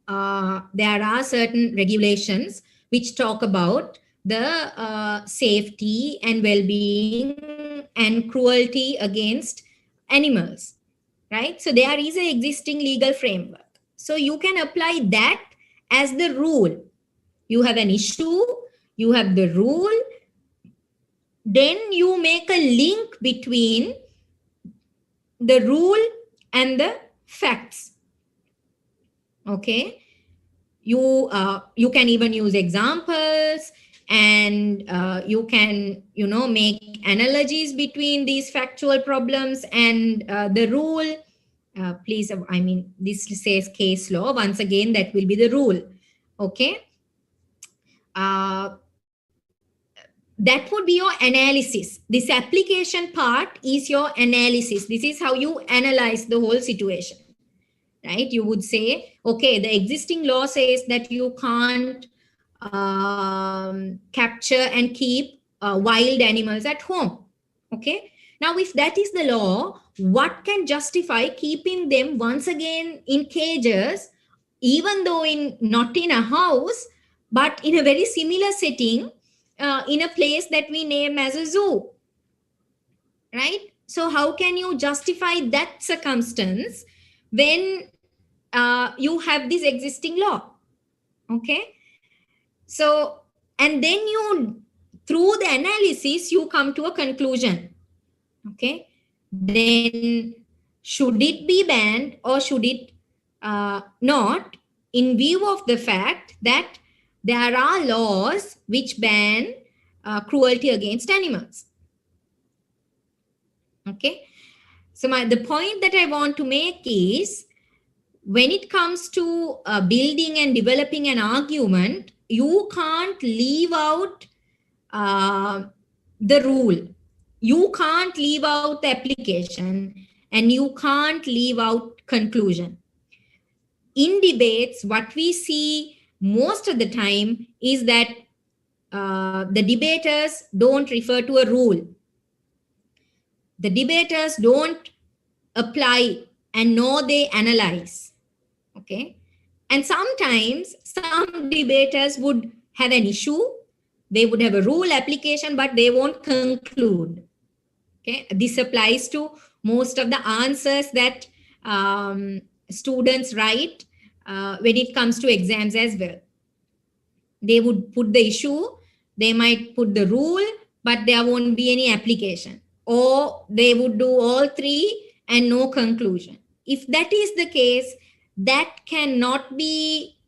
there are certain regulations which talk about the safety and well-being and cruelty against animals, right? So there is an existing legal framework. So you can apply that as the rule. You have an issue, you have the rule, then you make a link between the rule and the facts. Okay. You can even use examples, and you can, make analogies between these factual problems and the rule. Please, I mean, this says case law. Once again, that will be the rule. Okay. That would be your analysis. This application part is your analysis. This is how you analyze the whole situation, right? You would say, okay, the existing law says that you can't capture and keep wild animals at home. Okay. Now, if that is the law, what can justify keeping them once again in cages, even though not in a house, but in a very similar setting, in a place that we name as a zoo, right? So how can you justify that circumstance when you have this existing law? Okay. So, and then you, through the analysis, you come to a conclusion. Okay. Then should it be banned or should it not, in view of the fact that there are laws which ban cruelty against animals? Okay. So the point that I want to make is, when it comes to building and developing an argument, you can't leave out the rule. You can't leave out the application, and you can't leave out conclusion. In debates, what we see most of the time is that the debaters don't refer to a rule. The debaters don't apply, and nor they analyze. Okay. And sometimes some debaters would have an issue. They would have a rule application, but they won't conclude. Okay. This applies to most of the answers that students write when it comes to exams as well. They would put the issue, they might put the rule, but there won't be any application. Or they would do all three and no conclusion. If that is the case, that cannot be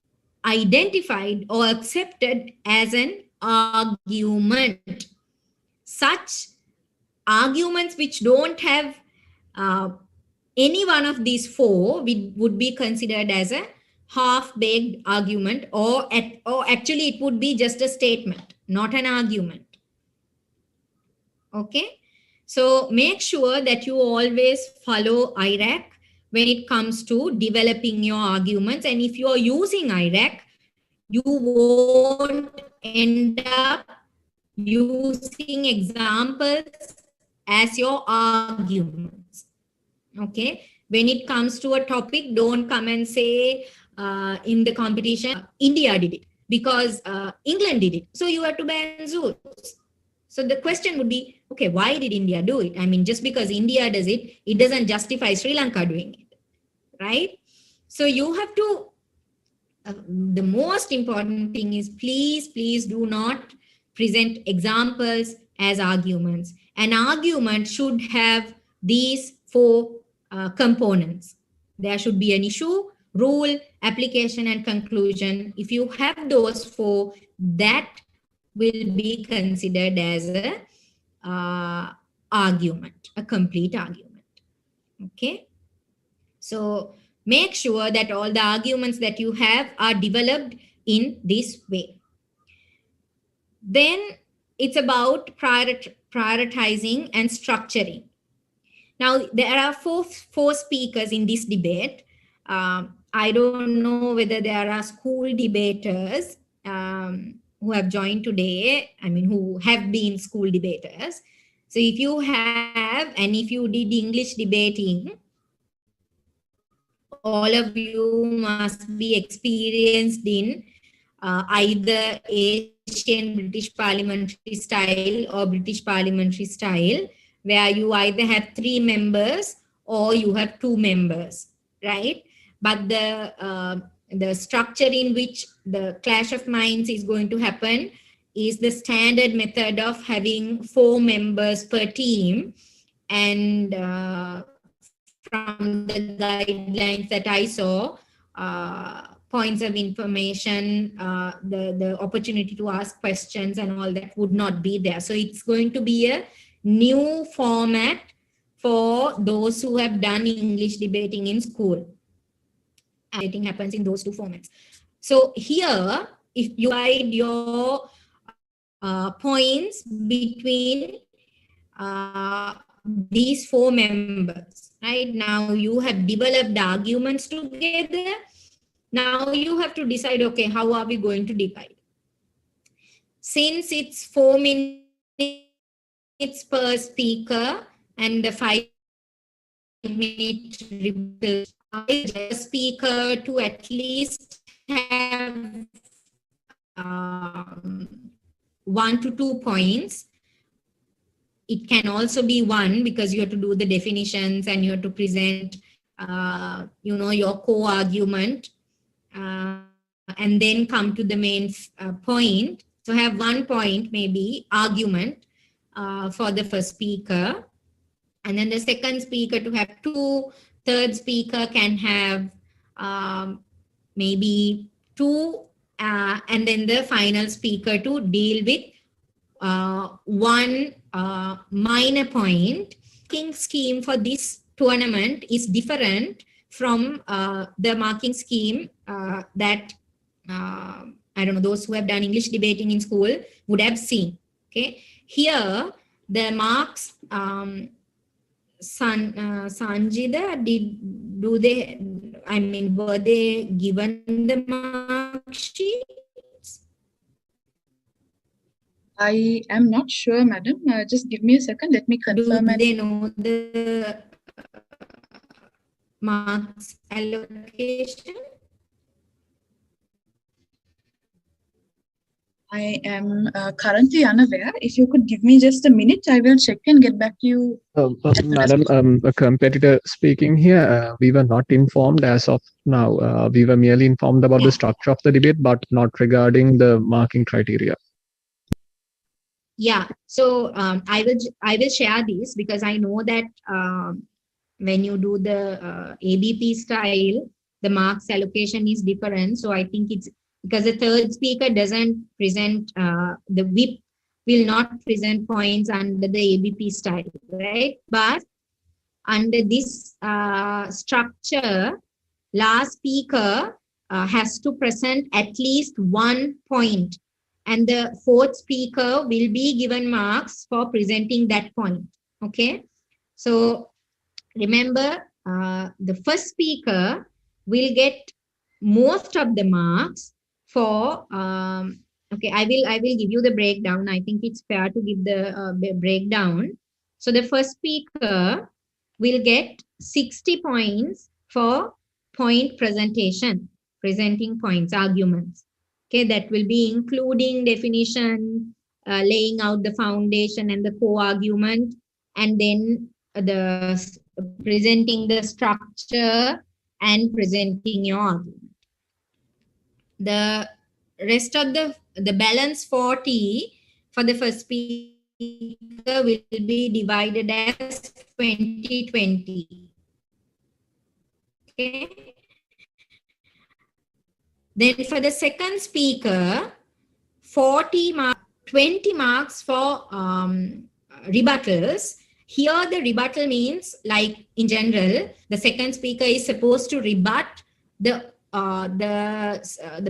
identified or accepted as an argument. Such arguments which don't have any one of these four would be considered as a half-baked argument, or actually it would be just a statement, not an argument. Okay. So make sure that you always follow IRAC when it comes to developing your arguments. And if you are using IRAC, you won't end up using examples as your arguments. Okay. When it comes to a topic, don't come and say in the competition, India did it because England did it, so you have to ban zoos. So the question would be, okay, why did India do it? I mean, just because India does it, it doesn't justify Sri Lanka doing it, right? So you have to, the most important thing is, please do not present examples as arguments. An argument should have these four components. There should be an issue, rule, application, and conclusion. If you have those four, that will be considered as a argument, a complete argument. Okay. So make sure that all the arguments that you have are developed in this way. Then it's about prioritizing and structuring. Now, there are four speakers in this debate. I don't know whether there are school debaters who have joined today, I mean, who have been school debaters. So if you have, and if you did English debating, all of you must be experienced in either Asian British parliamentary style or British parliamentary style, where you either have 3 members or you have 2 members, right? But the structure in which the clash of minds is going to happen is the standard method of having 4 members per team. And from the guidelines that I saw, points of information, the opportunity to ask questions and all that would not be there. So it's going to be a new format for those who have done English debating in school. Debating happens in those 2 formats. So here, if you divide your points between these 4 members, right? Now you have developed arguments together. Now you have to decide, okay, how are we going to divide? Since it's 4 minutes minutes per speaker and the 5-minute rebuttal. The speaker to at least have 1 to 2 points. It can also be 1 because you have to do the definitions and you have to present, your co-argument, and then come to the main point. So have 1 point, maybe argument for the first speaker, and then the second speaker to have 2. Third speaker can have maybe 2, and then the final speaker to deal with 1 minor point. Marking scheme for this tournament is different from the marking scheme that I don't know, those who have done English debating in school would have seen. Okay, here the marks, Sanjida, were they given the mark sheets? I am not sure, madam. Just give me a second. Let me confirm. Do they know the marks allocation? I am currently unaware. If you could give me just a minute, I will check and get back to you. Madam, a competitor speaking here, we were not informed as of now. We were merely informed about the structure of the debate, but not regarding the marking criteria. Yeah, so I will share this because I know that when you do the ABP style, the marks allocation is different. So I think it's because the third speaker doesn't present, the whip will not present points under the ABP style, right? But under this structure, last speaker has to present at least 1 point, and the fourth speaker will be given marks for presenting that point. Okay, so remember, the first speaker will get most of the marks for. Okay, I will give you the breakdown. I think it's fair to give the breakdown. So the first speaker will get 60 points for point presentation, presenting points, arguments. Okay, that will be including definition, laying out the foundation and the co-argument, and then the presenting the structure and presenting your argument. The rest of the balance 40 for the first speaker will be divided as 20-20. Okay. Then for the second speaker, 40 marks, 20 marks for rebuttals. Here the rebuttal means, like in general, the second speaker is supposed to rebut the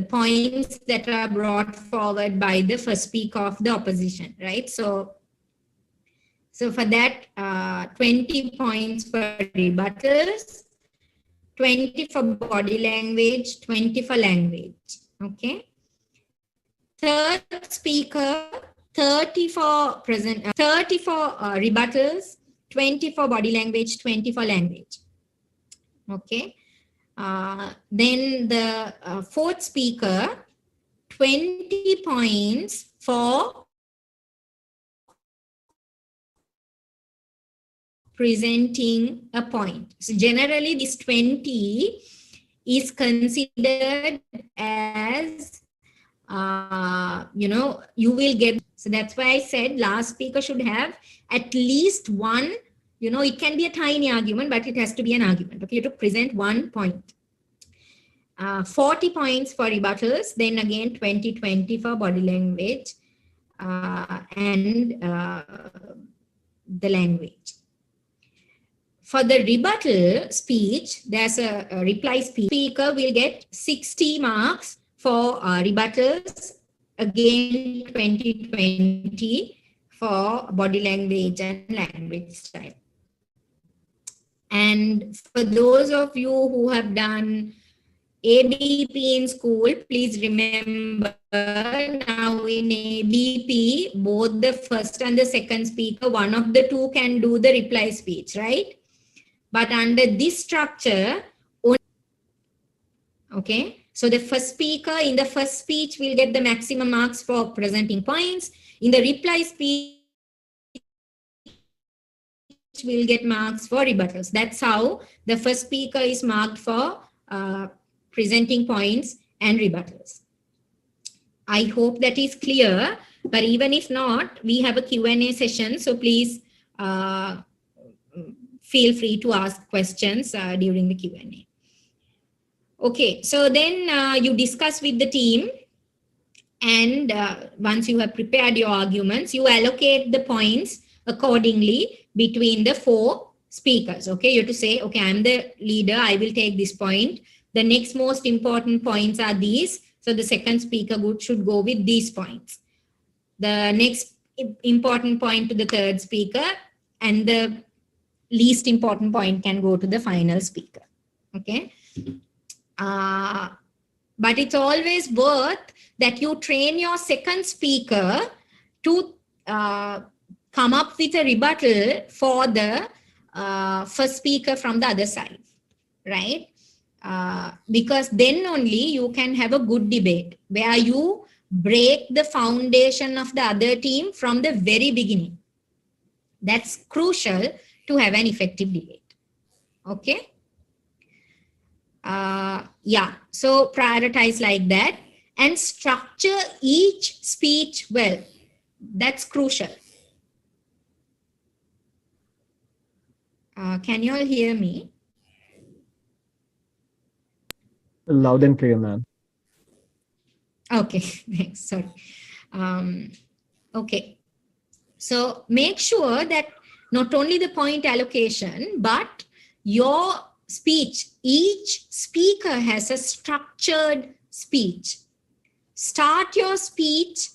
points that are brought forward by the first speaker of the opposition, right? So for that, 20 points for rebuttals, 20 for body language, 20 for language. Okay. Third speaker, 30 for rebuttals, 20 for body language, 20 for language. Okay. Then the fourth speaker, 20 points for presenting a point. So generally this 20 is considered as, you will get. So that's why I said last speaker should have at least 1, it can be a tiny argument, but it has to be an argument. Okay, you have to present 1 point. 40 points for rebuttals, then again 20-20 for body language and the language. For the rebuttal speech, there's a reply speech. Speaker will get 60 marks for rebuttals, again 20-20 for body language and language style. And for those of you who have done ABP in school, please remember, now in ABP, both the first and the second speaker, one of the two can do the reply speech, right? But under this structure, okay, so the first speaker in the first speech will get the maximum marks for presenting points. In the reply speech, will get marks for rebuttals. That's how the first speaker is marked for presenting points and rebuttals. I hope that is clear, but even if not, we have a Q&A session, so please feel free to ask questions during the Q&A. Okay, so then you discuss with the team, and once you have prepared your arguments, you allocate the points accordingly between the 4 speakers. Okay, you have to say, okay, I'm the leader, I will take this point. The next most important points are these. So the second speaker should go with these points. The next important point to the third speaker, and the least important point can go to the final speaker. Okay. But it's always worth that you train your second speaker to come up with a rebuttal for the first speaker from the other side, right? Because then only you can have a good debate where you break the foundation of the other team from the very beginning. That's crucial to have an effective debate. Okay. Yeah, so prioritize like that and structure each speech well. That's crucial. Can you all hear me? Loud and clear, ma'am. Okay, thanks. Sorry. Okay. So make sure that not only the point allocation, but your speech, each speaker has a structured speech. Start your speech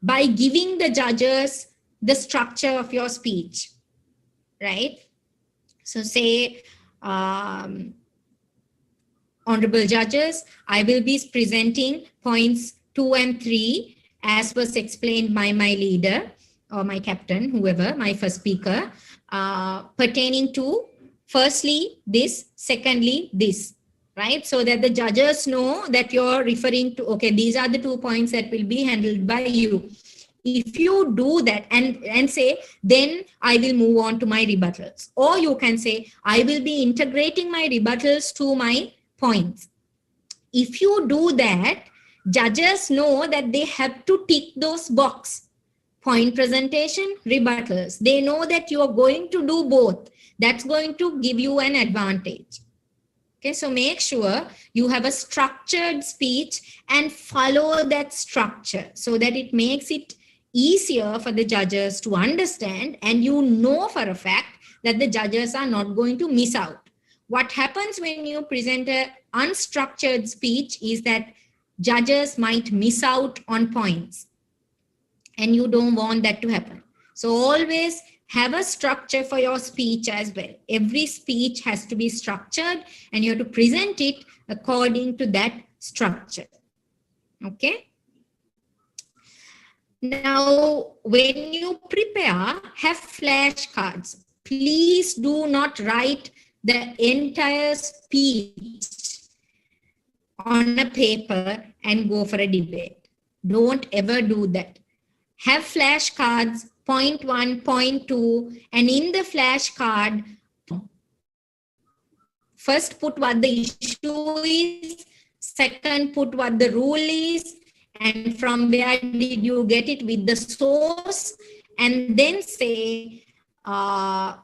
by giving the judges the structure of your speech, right? So say, honorable judges, I will be presenting points 2 and 3 as was explained by my leader or my captain, whoever, my first speaker, pertaining to firstly this, secondly this, right? So that the judges know that you're referring to, okay, these are the 2 points that will be handled by you. If you do that and say, then I will move on to my rebuttals. Or you can say, I will be integrating my rebuttals to my points. If you do that, judges know that they have to tick those boxes. Point presentation, rebuttals. They know that you are going to do both. That's going to give you an advantage. Okay, so make sure you have a structured speech and follow that structure so that it makes it easier for the judges to understand, and you know for a fact that the judges are not going to miss out. What happens when you present an unstructured speech is that judges might miss out on points, and you don't want that to happen. So always have a structure for your speech as well. Every speech has to be structured, and you have to present it according to that structure. Okay. Now, when you prepare, have flashcards. Please do not write the entire speech on a paper and go for a debate. Don't ever do that. Have flashcards, point 1, point 2, and in the flashcard, first put what the issue is, second put what the rule is, and from where did you get it with the source, and then say, how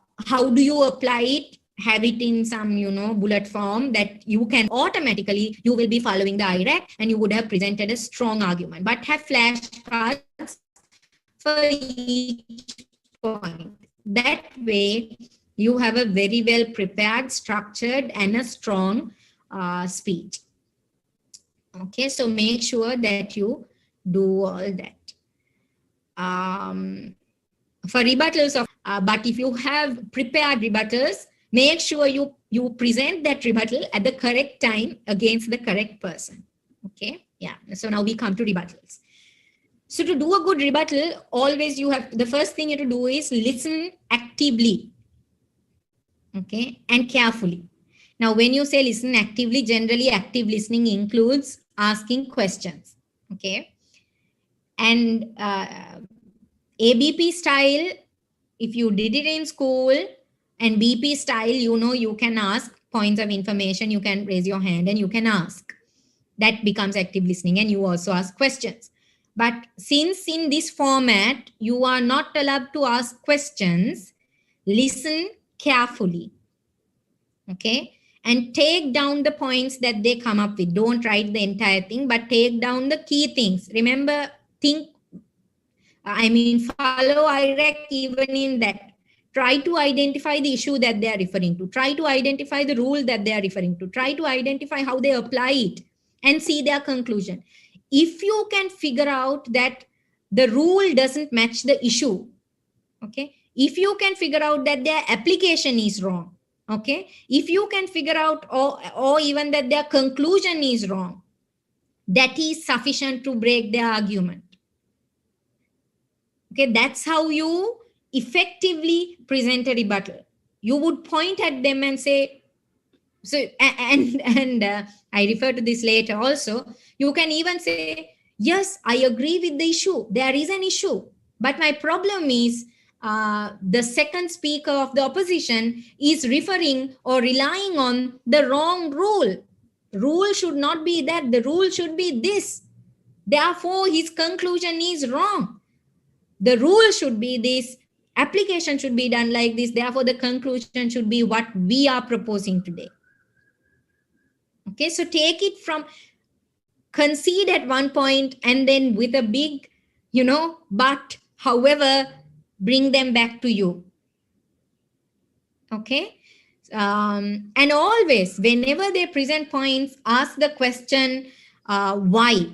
do you apply it? Have it in some, bullet form that you can automatically, you will be following the IRAC and you would have presented a strong argument. But have flashcards for each point. That way, you have a very well prepared, structured, and a strong speech. Okay, so make sure that you do all that. For rebuttals, but if you have prepared rebuttals, make sure you present that rebuttal at the correct time against the correct person. Okay, yeah. So now we come to rebuttals. So to do a good rebuttal, always the first thing you have to do is listen actively, okay, and carefully. Now, when you say listen actively, generally active listening includes asking questions, okay? And ABP style, if you did it in school, and BP style, you can ask points of information, you can raise your hand and you can ask. That becomes active listening, and you also ask questions. But since in this format, you are not allowed to ask questions, listen carefully, okay? And take down the points that they come up with. Don't write the entire thing, but take down the key things. Remember, follow IRAC even in that. Try to identify the issue that they are referring to. Try to identify the rule that they are referring to. Try to identify how they apply it and see their conclusion. If you can figure out that the rule doesn't match the issue, okay? If you can figure out that their application is wrong, okay? If you can figure out or even that their conclusion is wrong, that is sufficient to break their argument. Okay, that's how you effectively present a rebuttal. You would point at them and say, so, and I refer to this later also, you can even say, yes, I agree with the issue. There is an issue. But my problem is the second speaker of the opposition is referring or relying on the wrong rule. Rule should not be that. The rule should be this. Therefore, his conclusion is wrong. The rule should be this, application should be done like this, therefore the conclusion should be what we are proposing today. Okay, so take it from concede at one point and then with a big, but however, bring them back to you. Okay, and always, whenever they present points, ask the question, why?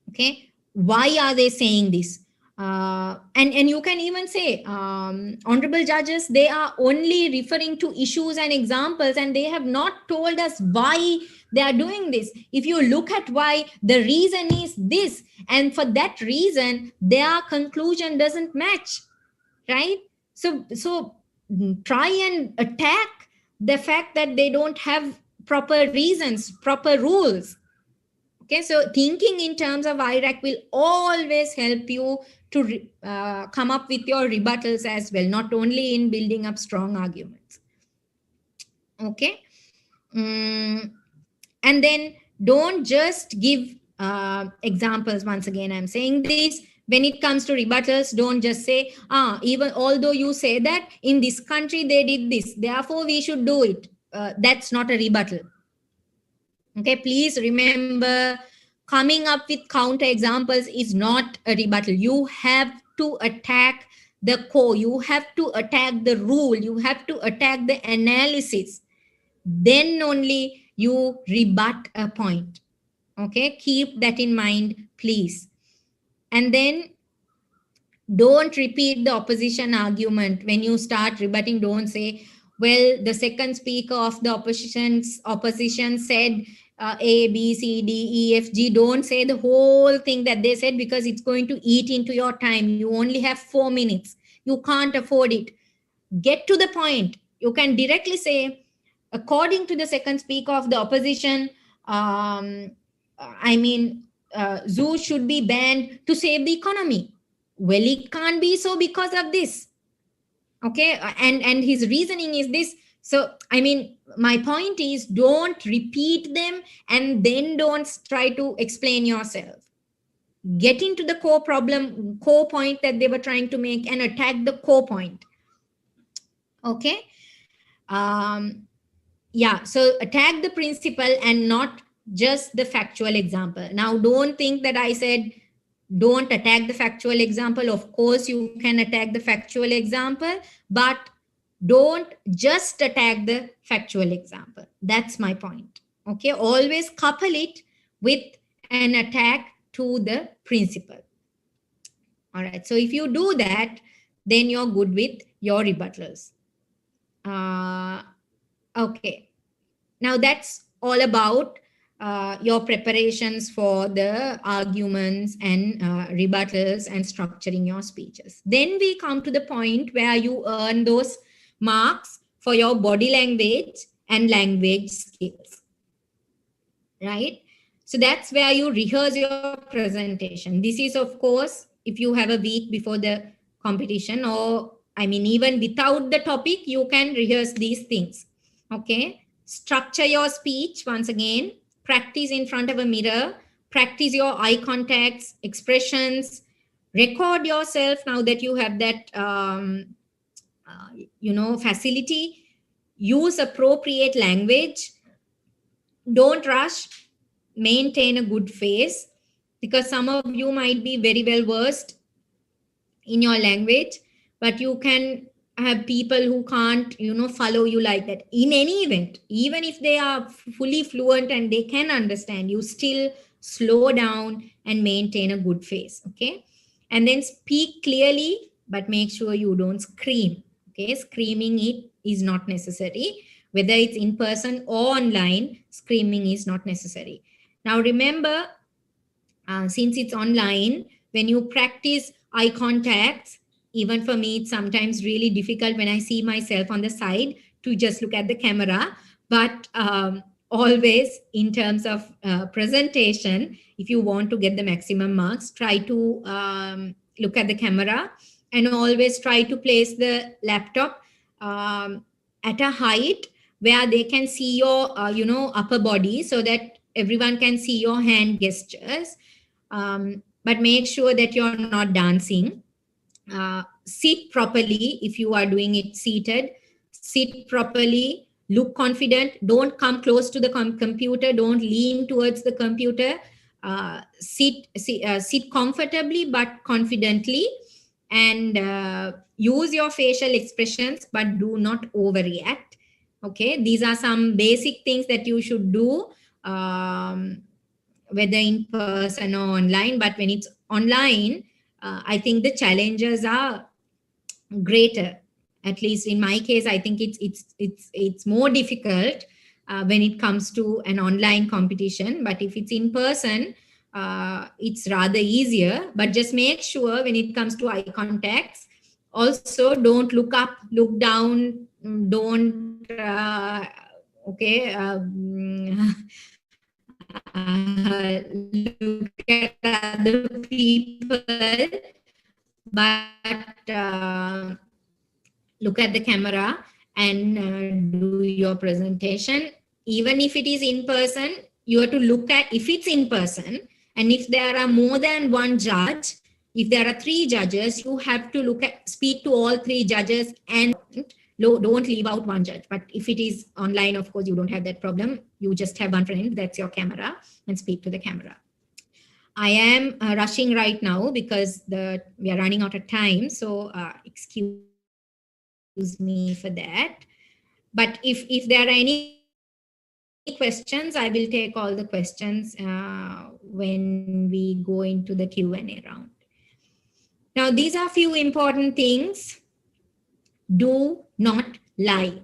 Okay, why are they saying this? And you can even say, honorable judges, they are only referring to issues and examples, and they have not told us why they are doing this. If you look at why, the reason is this, and for that reason, their conclusion doesn't match, right? So try and attack the fact that they don't have proper reasons, proper rules. Okay, so thinking in terms of IRAC will always help you to come up with your rebuttals as well, not only in building up strong arguments. Okay, and then don't just give examples. Once again, I'm saying this. When it comes to rebuttals, don't just say, even although you say that in this country they did this, therefore we should do it. That's not a rebuttal. Okay, please remember, coming up with counter examples is not a rebuttal. You have to attack the core. You have to attack the rule. You have to attack the analysis. Then only you rebut a point. Okay, keep that in mind, please. And then don't repeat the opposition argument. When you start rebutting, don't say, well, the second speaker of the opposition said A, B, C, D, E, F, G. Don't say the whole thing that they said, because it's going to eat into your time. You only have 4 minutes. You can't afford it. Get to the point. You can directly say, according to the second speaker of the opposition, zoos should be banned to save the economy. Well, it can't be so because of this. Okay, and his reasoning is this. So, my point is, don't repeat them and then don't try to explain yourself. Get into the core point that they were trying to make and attack the core point. Okay. So attack the principle and not just the factual example. Now, don't think that I said don't attack the factual example. Of course, you can attack the factual example, but don't just attack the factual example. That's my point. Okay, always couple it with an attack to the principle. All right, so if you do that, then you're good with your rebuttals. Okay. Now that's all about your preparations for the arguments and rebuttals and structuring your speeches. Then we come to the point where you earn those marks for your body language and language skills, right? So that's where you rehearse your presentation. This is, of course, if you have a week before the competition, or I mean, even without the topic, you can rehearse these things. Okay. Structure your speech once again, practice in front of a mirror, practice your eye contacts, expressions, record yourself now that you have that, facility. Use appropriate language. Don't rush, maintain a good face, because some of you might be very well versed in your language, but you can have people who can't follow you like that. In any event, even if they are fully fluent and they can understand, you still slow down and maintain a good face. Okay. And then speak clearly, but make sure you don't scream. Okay. Screaming it is not necessary. Whether it's in person or online, screaming is not necessary. Now remember, since it's online, when you practice eye contacts, even for me, it's sometimes really difficult when I see myself on the side to just look at the camera. But always, in terms of presentation, if you want to get the maximum marks, try to look at the camera, and always try to place the laptop at a height where they can see your upper body, so that everyone can see your hand gestures. But make sure that you're not dancing. Sit properly if you are doing it seated. Sit properly. Look confident. Don't come close to the computer. Don't lean towards the computer. Sit comfortably but confidently, and use your facial expressions, but do not overreact. Okay, these are some basic things that you should do. Whether in person or online, but when it's online, I think the challenges are greater. At least in my case, I think it's more difficult when it comes to an online competition. But if it's in person, it's rather easier. But just make sure when it comes to eye contacts, also don't look up, look down, don't look at other people, but look at the camera and do your presentation. Even if it is in person, you have to look at, if it's in person, and if there are more than one judge, if there are 3 judges, you have to speak to all 3 judges, and don't leave out one judge. But if it is online, of course, you don't have that problem. You just have one friend, that's your camera, and speak to the camera. I am rushing right now because we are running out of time. So excuse me for that. But if there are any questions, I will take all the questions when we go into the Q&A round. Now, these are few important things. Do not lie.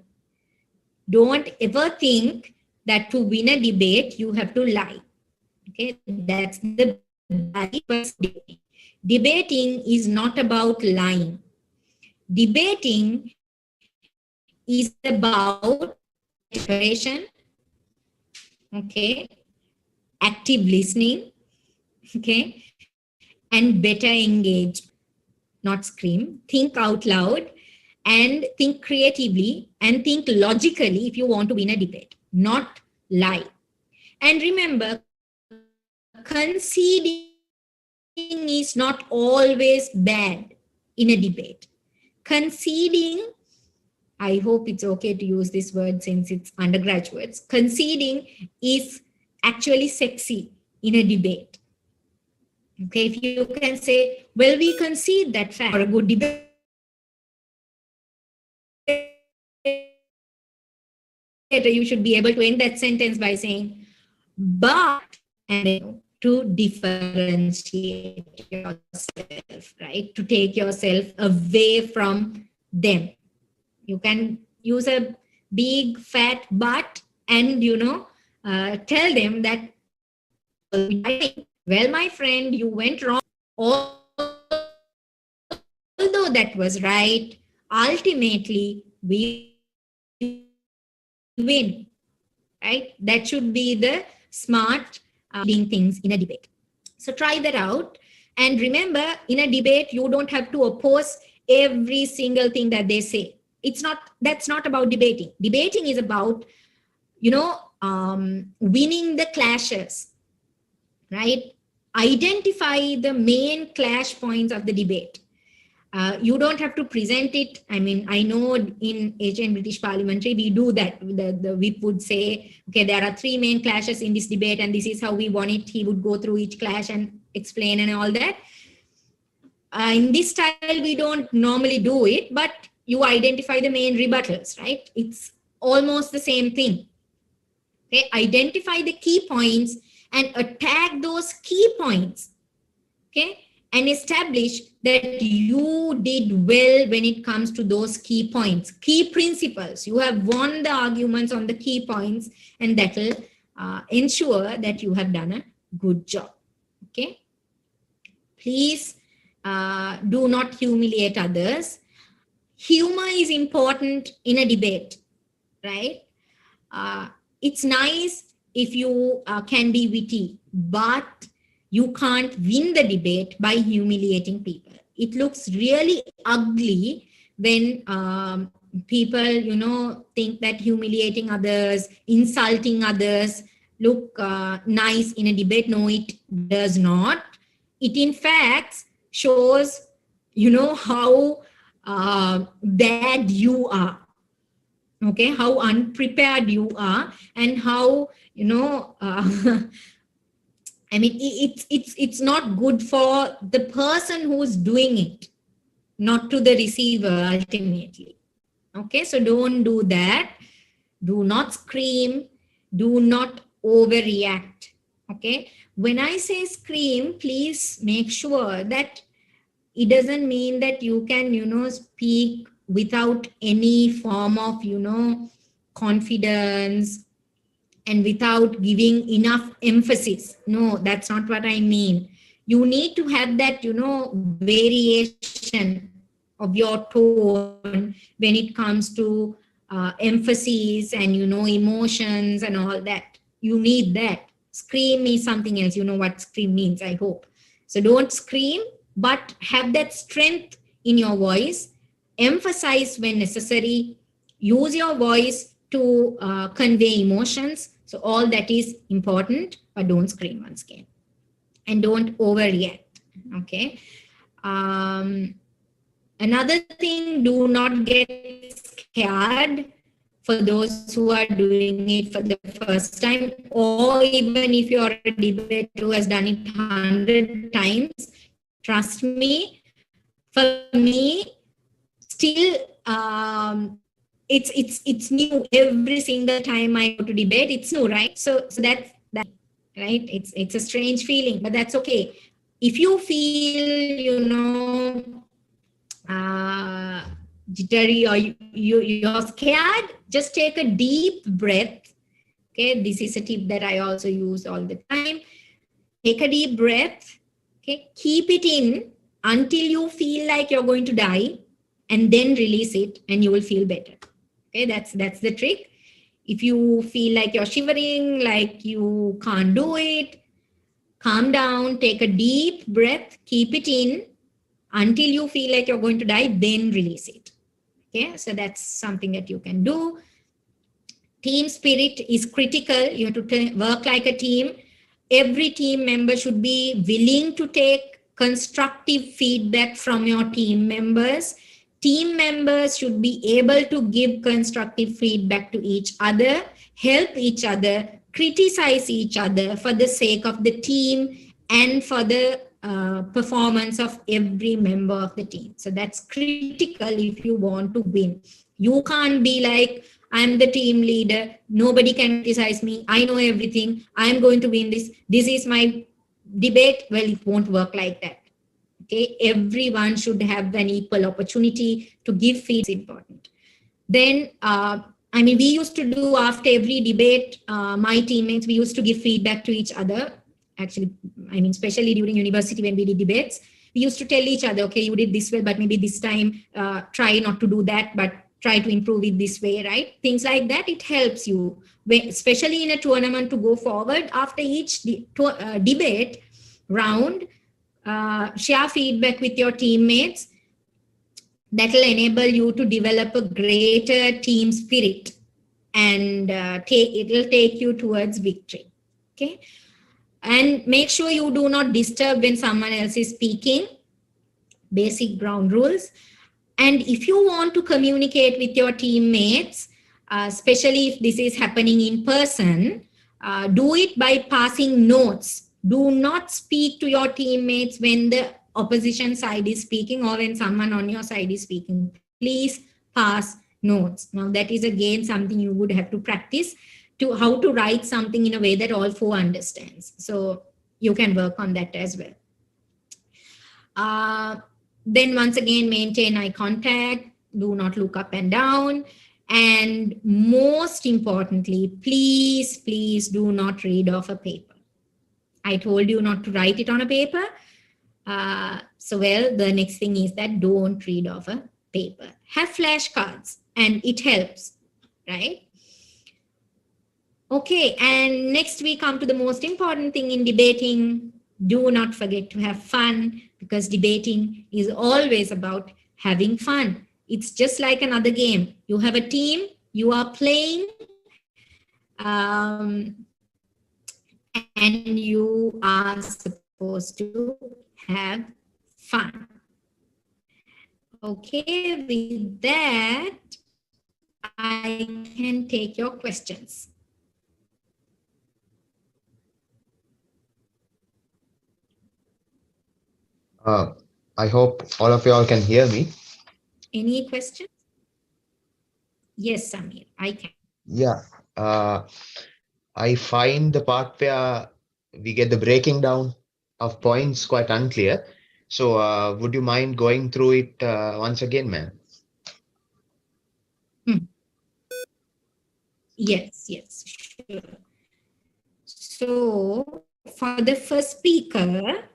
Don't ever think that to win a debate, you have to lie. Okay, that's the first debate. Debating is not about lying. Debating is about preparation, okay, active listening, okay, and better engagement. Not scream. Think out loud and think creatively and think logically if you want to win a debate, not lie. And remember, conceding is not always bad in a debate. Conceding, I hope it's okay to use this word since it's undergraduates, conceding is actually sexy in a debate. Okay, if you can say, well, we concede that fact, or a good debate, you should be able to end that sentence by saying, but, and then to differentiate yourself, right? To take yourself away from them. You can use a big fat but and tell them that well, my friend, you went wrong. Although that was right, ultimately we win, right? That should be the smart leading things in a debate. So try that out. And remember, in a debate, you don't have to oppose every single thing that they say. That's not about debating. Debating is about, winning the clashes, right? Identify the main clash points of the debate. You don't have to present it. I mean, I know in Asian British Parliamentary, we do that. The whip would say, okay, there are 3 main clashes in this debate, and this is how we won it. He would go through each clash and explain and all that. In this style, we don't normally do it, but you identify the main rebuttals, right? It's almost the same thing. Okay, identify the key points and attack those key points. Okay, and establish that you did well when it comes to those key points, key principles. You have won the arguments on the key points, and that will ensure that you have done a good job. Okay. Please do not humiliate others. Humor is important in a debate, right? It's nice if you can be witty, but you can't win the debate by humiliating people. It looks really ugly when people, think that humiliating others, insulting others look nice in a debate. No, it does not. It in fact shows, how bad you are. Okay, how unprepared you are, and how, I mean, it's not good for the person who's doing it, not to the receiver ultimately. Okay, so don't do that. Do not scream. Do not overreact. Okay, when I say scream, please make sure that it doesn't mean that you can, speak without any form of, confidence and without giving enough emphasis. No, that's not what I mean. You need to have that, variation of your tone when it comes to emphasis and, emotions and all that. You need that. Scream is something else. You know what scream means, I hope. So don't scream, but have that strength in your voice. Emphasize when necessary. Use your voice to convey emotions. So all that is important, but don't scream once again. And don't overreact. Okay. Another thing, do not get scared for those who are doing it for the first time, or even if you're a debater who has done it 100 times. Trust me, for me, still, it's new every single time I go to debate. It's new, right? So that's that, right? It's a strange feeling, but that's okay. If you feel, jittery or you're scared, just take a deep breath. Okay, this is a tip that I also use all the time. Take a deep breath. Okay, keep it in until you feel like you're going to die, and then release it, and you will feel better. Okay, that's the trick. If you feel like you're shivering, like you can't do it, calm down, take a deep breath, keep it in until you feel like you're going to die, then release it. Okay, so that's something that you can do. Team spirit is critical. You have to work like a team. Every team member should be willing to take constructive feedback from your team members. Team members should be able to give constructive feedback to each other, help each other, criticize each other for the sake of the team and for the performance of every member of the team. So that's critical if you want to win. You can't be like, I'm the team leader, nobody can criticize me, I know everything, I'm going to win this, this is my debate. Well, it won't work like that. Okay, everyone should have an equal opportunity to give feedback. Important. Then, I mean, we used to do after every debate, my teammates, we used to give feedback to each other. Actually, I mean, especially during university when we did debates, we used to tell each other, okay, you did this well, but maybe this time try not to do that, but try to improve it this way, right? Things like that, it helps you, especially in a tournament, to go forward after each debate round. Share feedback with your teammates. That will enable you to develop a greater team spirit, and it will take you towards victory. Okay, and make sure you do not disturb when someone else is speaking. Basic ground rules. And if you want to communicate with your teammates, especially if this is happening in person, do it by passing notes. Do not speak to your teammates when the opposition side is speaking or when someone on your side is speaking. Please pass notes. Now that is again something you would have to practice, to how to write something in a way that all four understands. So you can work on that as well. Then once again, maintain eye contact. Do not look up and down. And most importantly, please, please do not read off a paper. I told you not to write it on a paper. So, well, the next thing is that don't read off a paper. Have flashcards, and it helps, right? Okay, and next we come to the most important thing in debating. Do not forget to have fun, because debating is always about having fun. It's just like another game. You have a team, you are playing, and you are supposed to have fun. Okay, with that, I can take your questions. I hope all of you all can hear me. Any questions? Yes, Samir, I can. Yeah. I find the part where we get the breaking down of points quite unclear. So would you mind going through it once again, ma'am? Yes, sure. So for the first speaker,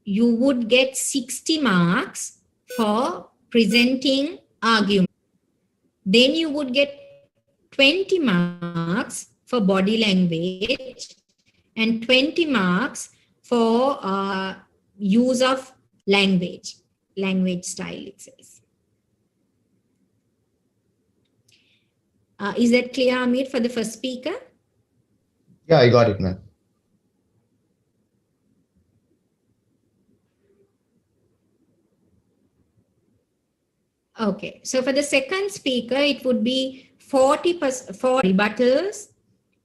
you would get 60 marks for presenting argument. Then you would get 20 marks for body language and 20 marks for use of language style, it says. Is that clear, Amir, for the first speaker? Yeah, I got it, ma'am. Okay, so for the second speaker, it would be 40% for rebuttals,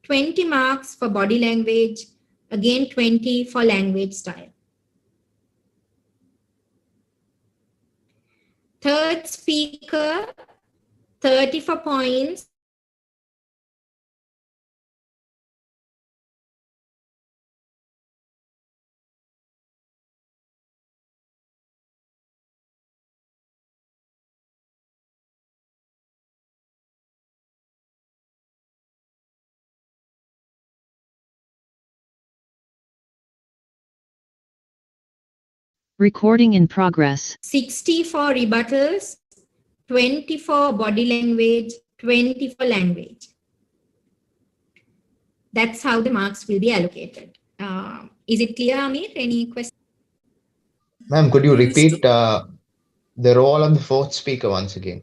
20 marks for body language, again 20 for language style. Third speaker, 34 points. Recording in progress. 60 for rebuttals, 20 for body language, 20 for language. That's how the marks will be allocated. Is it clear, Amir? Any questions? Ma'am, could you repeat the role of the fourth speaker once again?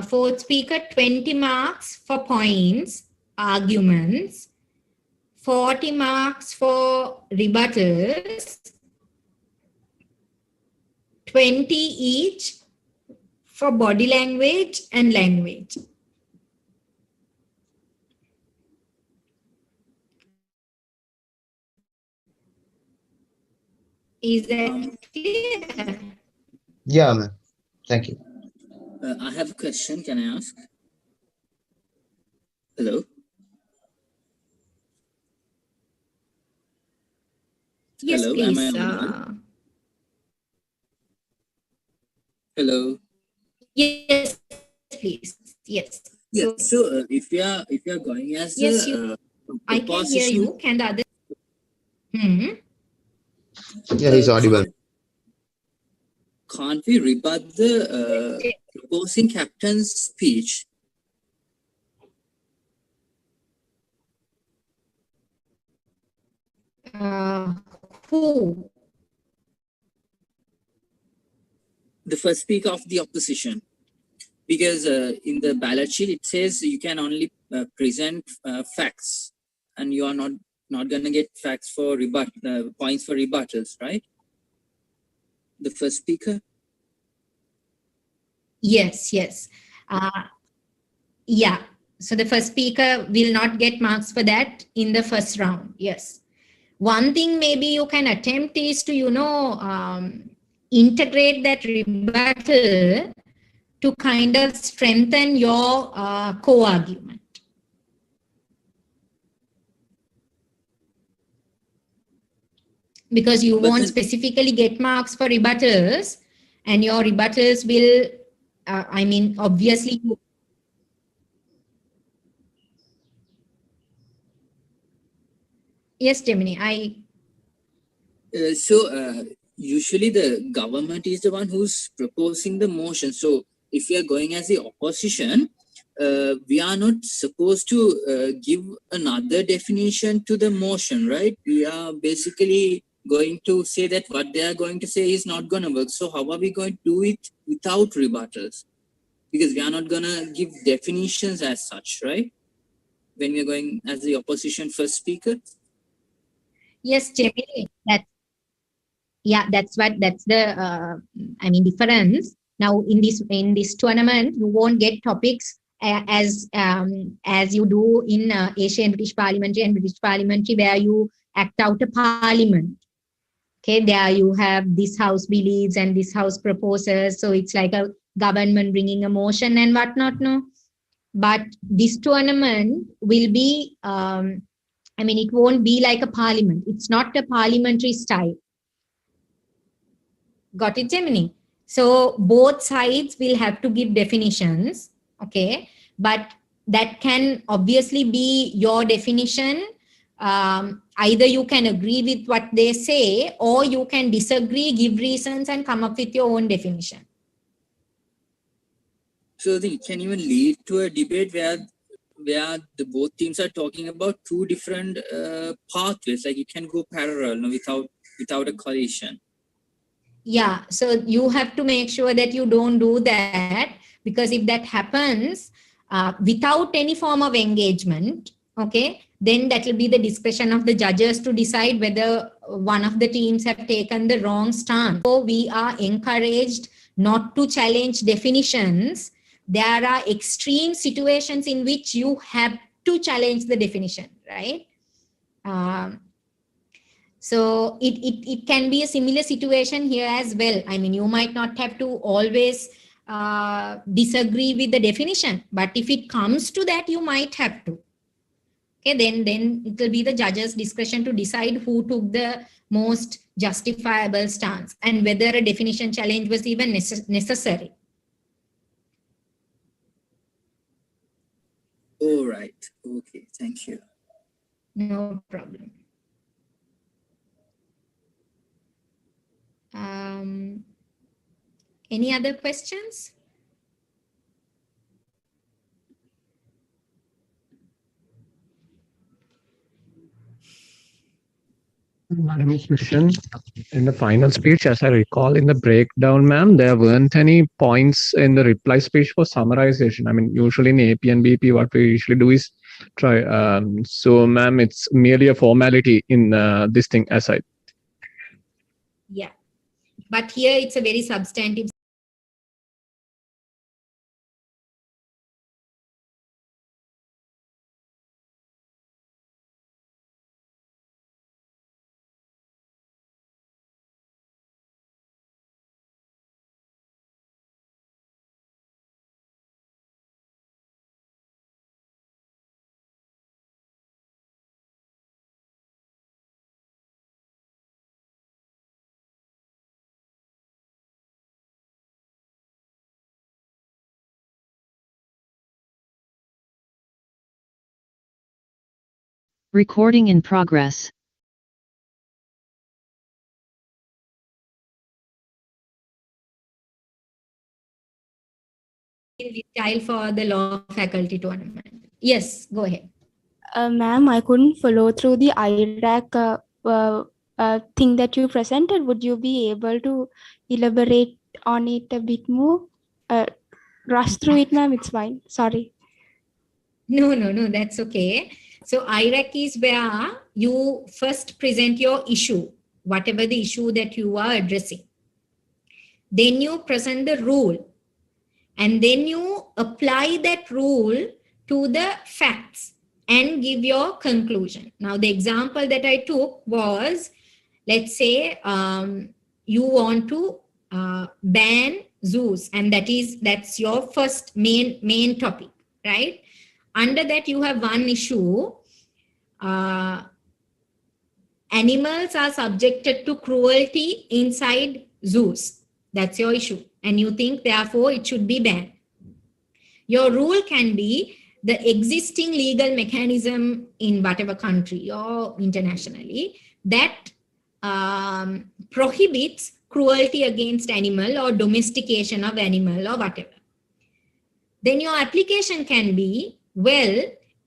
Fourth speaker, 20 marks for points, arguments, 40 marks for rebuttals, 20 each for body language and language. Is that clear? Yeah, ma'am. Thank you. I have a question. Can I ask? Hello? Yes, Hello, please. am I audible? Hello. Yes, please. Yes. Yeah. So, So if you are going as yes, I can hear opposition, you. Can the other? Hmm. Yeah, he's audible. can't we rebut the opposing captain's speech? Who? The first speaker of the opposition, because in the ballot sheet it says you can only present facts, and you are not gonna get facts for points for rebuttals, right? The first speaker. Yes, yes. Yeah. So the first speaker will not get marks for that in the first round. Yes. One thing maybe you can attempt is to, integrate that rebuttal to kind of strengthen your co-argument. Because you But won't then, specifically get marks for rebuttals, and your rebuttals will, obviously. Yes, Gemini, usually the government is the one who's proposing the motion. So if we are going as the opposition, we are not supposed to give another definition to the motion, right? We are basically going to say that what they are going to say is not going to work. So how are we going to do it without rebuttals? Because we are not going to give definitions as such, right? When we are going as the opposition first speaker. Yes, Gemini, that's the difference. Now in this tournament, you won't get topics as you do in Asian British Parliamentary and British Parliamentary, where you act out a parliament. Okay, there you have this house believes and this house proposes, so it's like a government bringing a motion and whatnot. No, but this tournament will be. It won't be like a parliament. It's not a parliamentary style. Got it, Gemini? So both sides will have to give definitions, okay? But that can obviously be your definition. Either you can agree with what they say, or you can disagree, give reasons, and come up with your own definition. So it can even lead to a debate where the both teams are talking about two different pathways. Like it can go parallel, no, without a collision. Yeah, so you have to make sure that you don't do that, because if that happens without any form of engagement, okay, then that will be the discretion of the judges to decide whether one of the teams have taken the wrong stance. So we are encouraged not to challenge definitions. There are extreme situations in which you have to challenge the definition, right? So it can be a similar situation here as well. You might not have to always disagree with the definition, but if it comes to that, you might have to. Okay, then it will be the judge's discretion to decide who took the most justifiable stance and whether a definition challenge was even necessary. All right. Okay. Thank you. No problem. Any other questions? Madam Christian, in the final speech, as I recall in the breakdown, ma'am, there weren't any points in the reply speech for summarization. Usually in AP and BP, what we usually do is try. So, ma'am, it's merely a formality in this thing aside. Yeah, but here it's a very substantive Recording in progress. Child for the law faculty tournament. Yes, go ahead. Ma'am, I couldn't follow through the Iraq thing that you presented. Would you be able to elaborate on it a bit more? Rush through it, ma'am. It's fine. Sorry. No, that's okay. So IRAC is where you first present your issue, whatever the issue that you are addressing. Then you present the rule, and then you apply that rule to the facts and give your conclusion. Now, the example that I took was, let's say you want to ban zoos, and that's your first main topic, right? Under that, you have one issue. Animals are subjected to cruelty inside zoos. That's your issue. And you think, therefore, it should be banned. Your rule can be the existing legal mechanism in whatever country or internationally that prohibits cruelty against animal or domestication of animal or whatever. Then your application can be, well,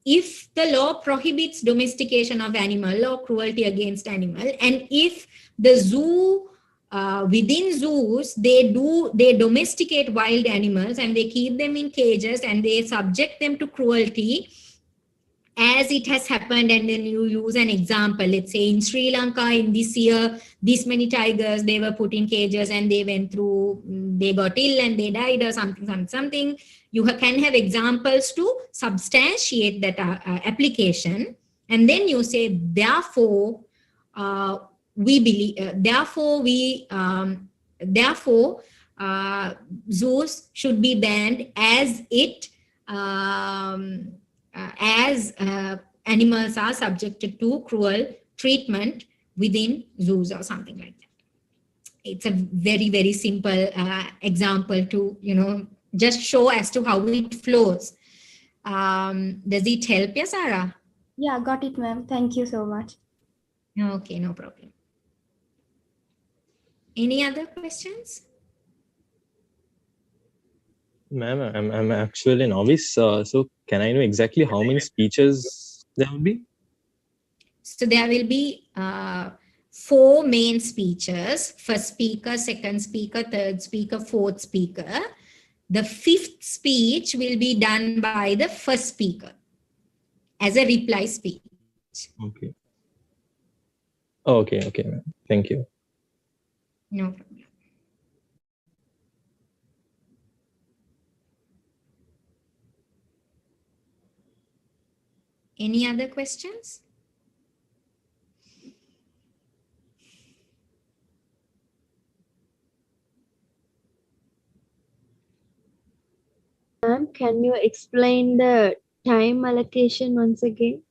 if the law prohibits domestication of animal or cruelty against animal, and if the zoo, within zoos, they domesticate wild animals and they keep them in cages and they subject them to cruelty, as it has happened, and then you use an example. Let's say in Sri Lanka in this year, this many tigers, they were put in cages and they went through, they got ill and they died or something. You can have examples to substantiate that application. And then you say, therefore, we believe, therefore, zoos should be banned as animals are subjected to cruel treatment within zoos or something like that. It's a very, very simple example to, just show as to how it flows. Does it help you, Sarah? Yeah, got it, ma'am. Thank you so much. Okay, no problem. Any other questions? Ma'am, I'm actually a novice. So can I know exactly how many speeches there will be? So there will be 4 main speeches: first speaker, second speaker, third speaker, fourth speaker. The 5th speech will be done by the first speaker as a reply speech. Okay. Okay, ma'am. Thank you. No problem. Any other questions? Ma'am, can you explain the time allocation once again?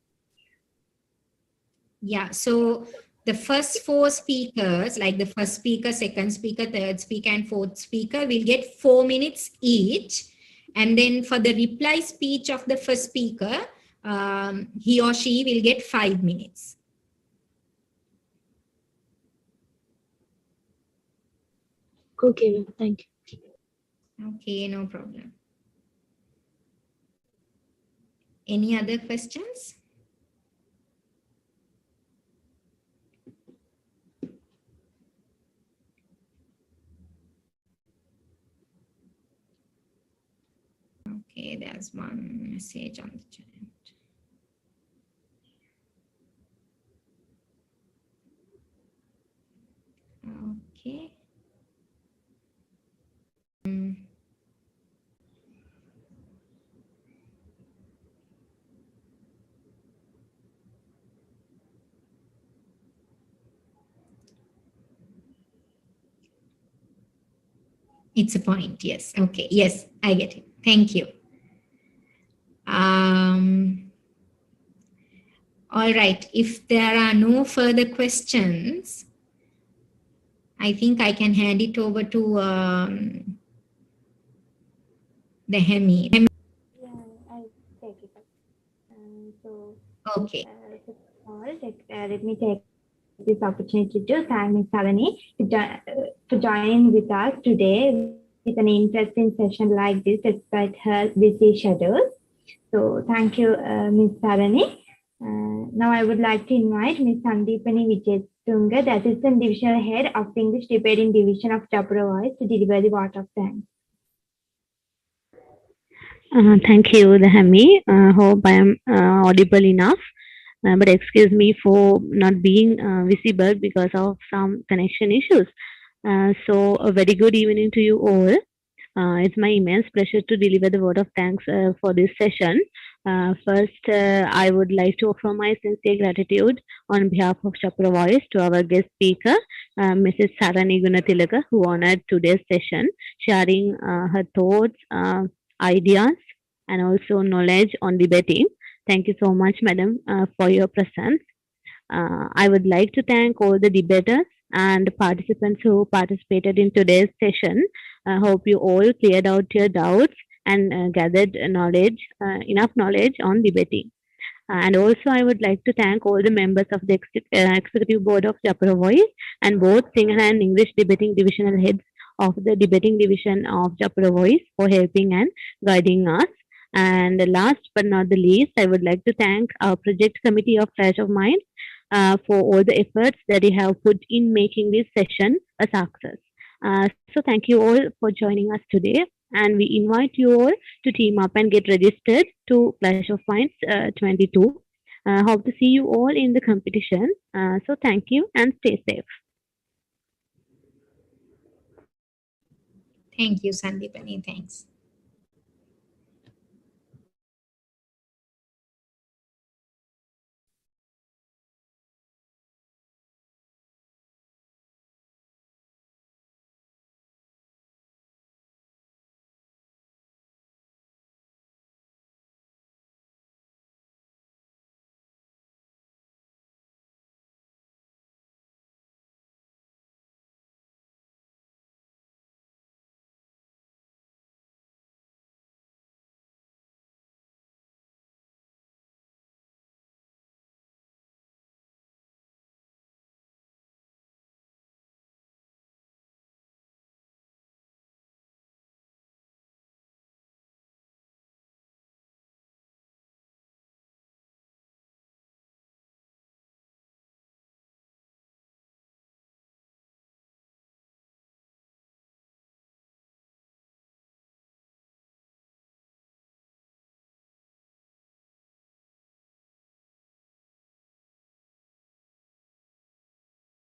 Yeah, so the first 4 speakers, like the first speaker, second speaker, third speaker, and fourth speaker, will get 4 minutes each. And then for the reply speech of the first speaker, he or she will get 5 minutes. Okay, ma'am. Thank you. Okay, no problem. Any other questions? Okay, there's one message on the chat. Okay. It's a point, yes. Okay, yes, I get it. Thank you. All right, if there are no further questions, I think I can hand it over to the Hemi. Yeah, I take it up. So, Okay. all, let me take this opportunity to thank Ms. Saranee for joining with us today with an interesting session like this despite her busy schedules. So thank you, Ms. Saranee. Now I would like to invite Ms. Sandeepani Vijayatunga, the Assistant Divisional Head of the English Debating Division of Japura Voice, to deliver the vote of thanks. Thank you, Dahami. Hope I am audible enough. But excuse me for not being visible because of some connection issues. So a very good evening to you all. It's my immense pleasure to deliver the word of thanks for this session. First, I would like to offer my sincere gratitude on behalf of Japura Voice to our guest speaker, Mrs. Saranee Gunathilaka, who honored today's session, sharing her thoughts, ideas, and also knowledge on debating. Thank you so much, madam, for your presence. I would like to thank all the debaters and participants who participated in today's session. I hope you all cleared out your doubts and gathered knowledge, enough knowledge on debating. And also, I would like to thank all the members of the Executive Board of Japura Voice and both Sinhala and English Debating Divisional Heads of the Debating Division of Japura Voice for helping and guiding us. And last but not the least, I would like to thank our project committee of Flash of Mind for all the efforts that you have put in making this session a success. So thank you all for joining us today. And we invite you all to team up and get registered to Clash of Minds 22. Hope to see you all in the competition. So thank you and stay safe. Thank you, Sandeepani. Thanks.